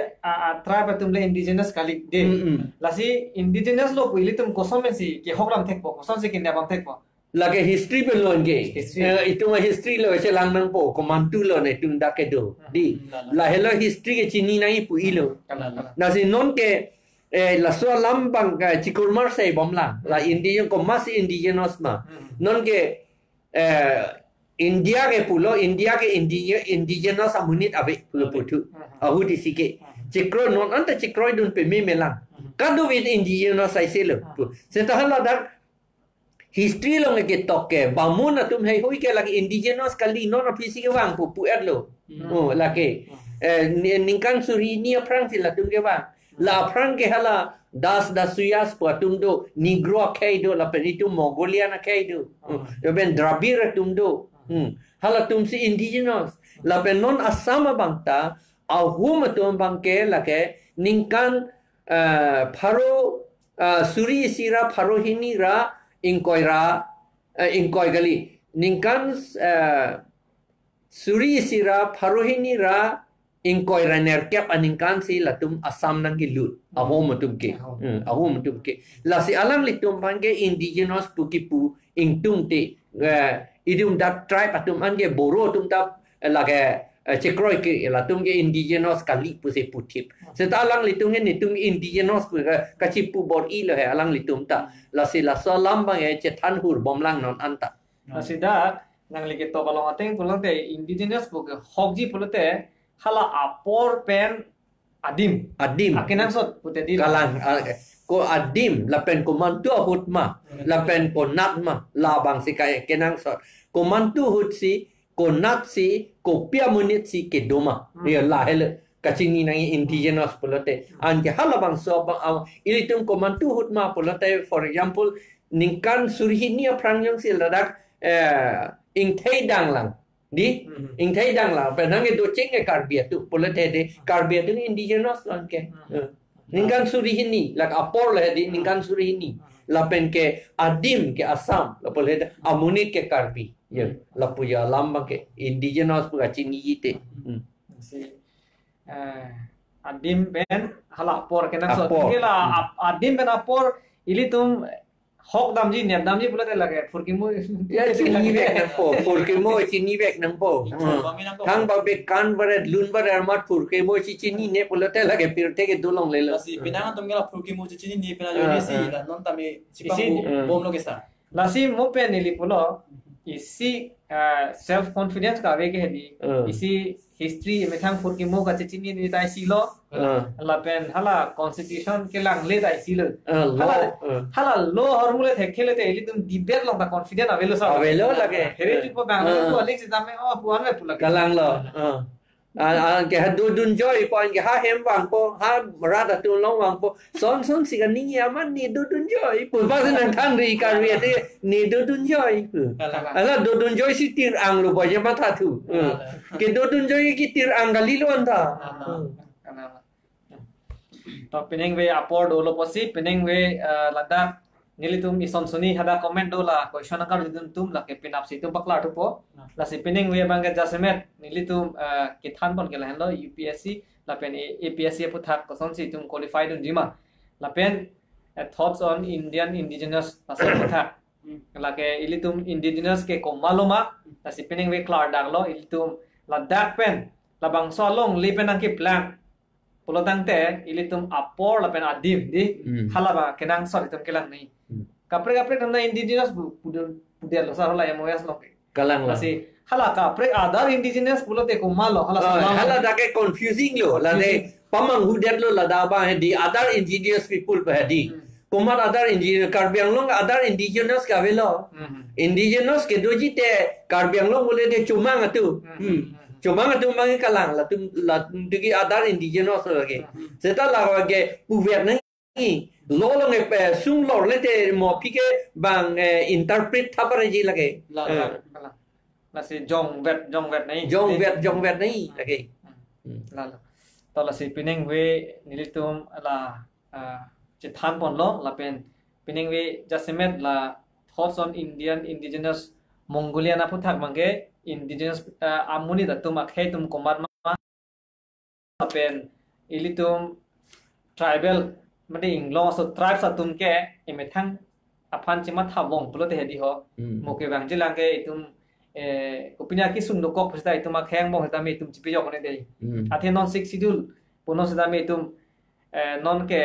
tribe atum le indigenous kali de. La si indigenous lo pili tum kosom si ki hoklam thekpo kosom si kinya bam thekpo. lagi history belum ke itu mah history lo selang nang po komandu lo ne tung dak ke do di la hello history ke chini nai pu ilo na si non ke la so lambang ka chikurmar sei bom la indian ko mas indigenous ma non ke India ke pulo India ke indigenous amunit ave pulo putu ahu di sike chikro non anta chikro dun pe me melang kadu with indigenous sai selo seta hala dak history lo nge tok ke bamun na tum hei hui ke lagi indigenous kali non apisi ke wang pu lo oh lagi ningkan suri ni aprang sila tum ke wang la aprang ke hala das suyas pu tum do negro kai do la penitu mongolia na kai do yo ben drabir tum do hala tum si indigenous la pen non asama bangta ahum tum bang ke la ke ningkan pharo suri sira pharo hini ra ingkoi gali ningkan suri sira pharohini ra ingkoi ra nerkep aningkan si latum asam nang gilut ahom tum ke la si alang litum pange indigenous pukipu ingtung te idum dat tribe atum ange boro tum tap lage chekroi ke latum ke indigenous kali pu se putip seta alang litung ni tum indigenous pu ka chipu bor i lo he alang litum ta la si la so lambang e chethan hur bomlang non anta la si da nang li ke to kalong ateng pulang te indigenous pu ke hokji pulute hala apor pen adim akinan sot pute di kalang ko adim la pen ko mantu hutma la pen ko natma la bang si ka kenang sot ko mantu hut si ko nat si ko pia munit si ke doma dia la hele kacini nang indigenous pulote anke halabang so bang ilitum ko mantu hutma pulote for example ningkan surhini aprangyong siladak ing thai dang lang di ing thai dang lang penang do ching ke karbia tu pulote de karbia tu indigenous anke ningkan surhini lak apor le di ningkan surhini la pen ke adim ke asam la pulote amunit ke karbi ya la puya lambang ke indigenous pu kacini ite adim ben hala apor kenang so kila adim ben apor ili tum hok damji nem damji pulate lage furkimu ya chini bek nang po furkimu chini bek nang po thang ba be kan baret lun baret mat furkimu chini ne pulate lage pirte ke dulong le lo si pinang tum gela furkimu chini ni pina yo si la non tami chipang bom lo ke sa la si mo pen ili pulo isi self confidence ka ve ke hedi isi history में थंग फुर की मो का चिनी नि ताई सिलो ला पेन हाला constitution के लांग ले ताई सिलो हाला लो हरमुले थे खेले ते एली तुम डिबेट लो ता confident अवेलो सा अवेलो लगे हेरे टिप बैंगलो को अलिक से तामे ओ पुआन में पुला कलांग लो ke du dun joy point ke ha hem wang po ha rada tu long wang po son si kan ni aman ni du dun joy pu ba nan than ri ka ri te ni du dun joy ala du dun joy si tir ang lu ba je ma tha thu ke du dun joy ki tir ang gali lo anta to peneng we upward olo posi peneng we lada nilitum ison suni hada comment dola question angkar tum la ke pinap si tum pakla tu po la si peneng we bang jasemet nilitum kithan pon ke lahlo UPSC la pen APSC puthak koson si tum qualified un jima la pen thoughts on Indian indigenous pasal puthak la ke ilitum indigenous ke komaloma la si peneng we klar daglo ilitum la dak pen la bang so long li pen ang ki plan pulotang te ilitum apor la pen adim di halaba kenang so itum kelang ni kapre namna indigenous pudel lo sarala MOS lo kalang la si hala kapre other indigenous pulote ko malo hala da ke confusing lo la de pamang hudet lo la da ba di other indigenous people pa di kumar other indigenous karbiang long other indigenous ka velo indigenous ke doji te karbiang long boleh de cuma ngatu cuma ngatu mangi kalang la tum digi other indigenous lagi seta la ke puvet ni lo lo nge pe sung lo le te mo pike bang interpret thapare ji lage la si jong vet nei lage la to la si pineng we nilitum la chithan pon lo la pen pineng we jasemet la thoughts on Indian indigenous Mongolian apu thak mangge indigenous amuni da tum akhe tum komar ma pen ilitum tribal made inglo so tribes atum ke emetang aphan cima thabong pulo te hedi ho moke bang jilang ke itum kupinya ki sung dokok pesta itum akheng bong heta me itum chipi jok ne dei athe non six schedule puno seda me itum non ke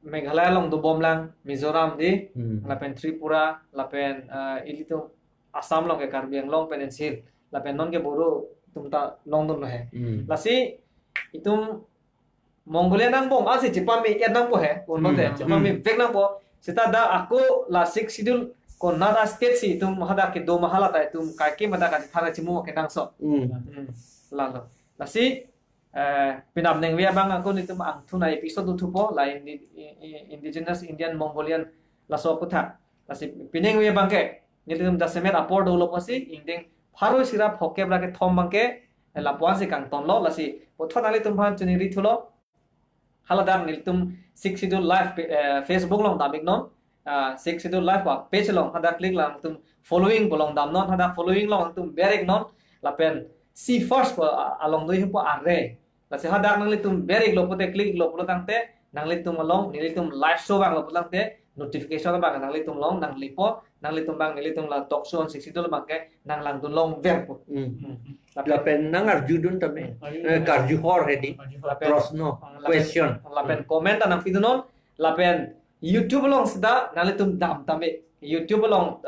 Meghalaya long do bomlang Mizoram di lapen Tripura lapen ilitum Assam long ke Karbi long peninsul lapen non ke bodo itum ta long don he lasi itum Mongolia nang bong asi cepat me nang po he pun te cepat me vek nang po seta da aku la six schedule ko nada state si tum hada ke do mahala ta tum kaki mada ka thana chimu ke nang so lalo lasi pinam neng wia bang aku ni tum ang thuna episode tu po la indigenous Indian Mongolian la so kutha lasi pineng wia bang ke ni tum da semet apor do lo pasi inding pharo sirap hoke bra ke thom bang ke la puan se kang ton lo lasi pothon ali tum phan chuni ri thulo haladam niltum six schedule live Facebook long damik non six schedule live pa page long hada click lang tum following bolong dam non hada following long tum berek non lapen see first ko along doi po are la se hada nang litum berek lo pote click lo pulo tangte nang litum along nilitum live show bang lo pulang te notification bang nang litum long nang lipo nang litum bang nilitum la talk show on six schedule bang ke nang lang dun long ver po lapen nang arjudun tame karju hor ready prosno question lapen comment nang pidunon lapen YouTube long seda nalitum dam tame YouTube long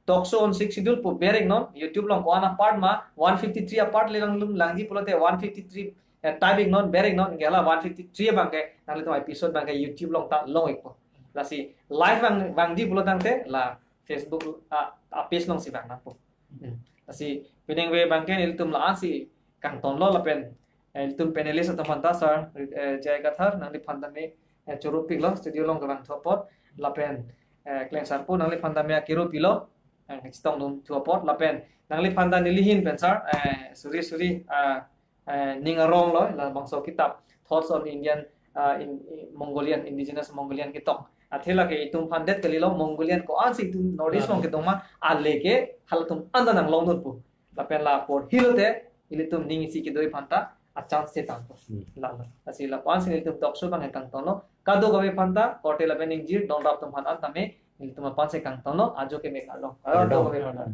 talk show on six schedule po berek non YouTube long one apart ma 153 apart le lang langji pulote 153 typing non berek non gela 153 bangke nalitum episode bangke YouTube long ta long ekpo lasi live bang di pulotang te la Facebook page long si bang napo lasi pineng we bangke nilitum la si kang ton lo lapen nilitum panelis atau mantasar jai kathar nali pandame churu pilo studio long gang thopot lapen kleng sarpo nangli pandame kiro pilo chitong dum thopot lapen nangli panda nilihin pensar suri ningarong lo la bangso kitab thoughts on Indian Mongolian indigenous Mongolian kitok athela ke itum pandet kalilo Mongolian ko ansi tum nordish long kitong ma aleke halatum anda nang long dun pu lapen la por hilote ilitum ningisi ki doi panta chance se tanto la asi la pan sin ilitum tokso bang kang tono kado gawe panta hotel lapen ingjir don rap tum han antame ilitum pan se kang tono ajo ke me kalong ado gawe panta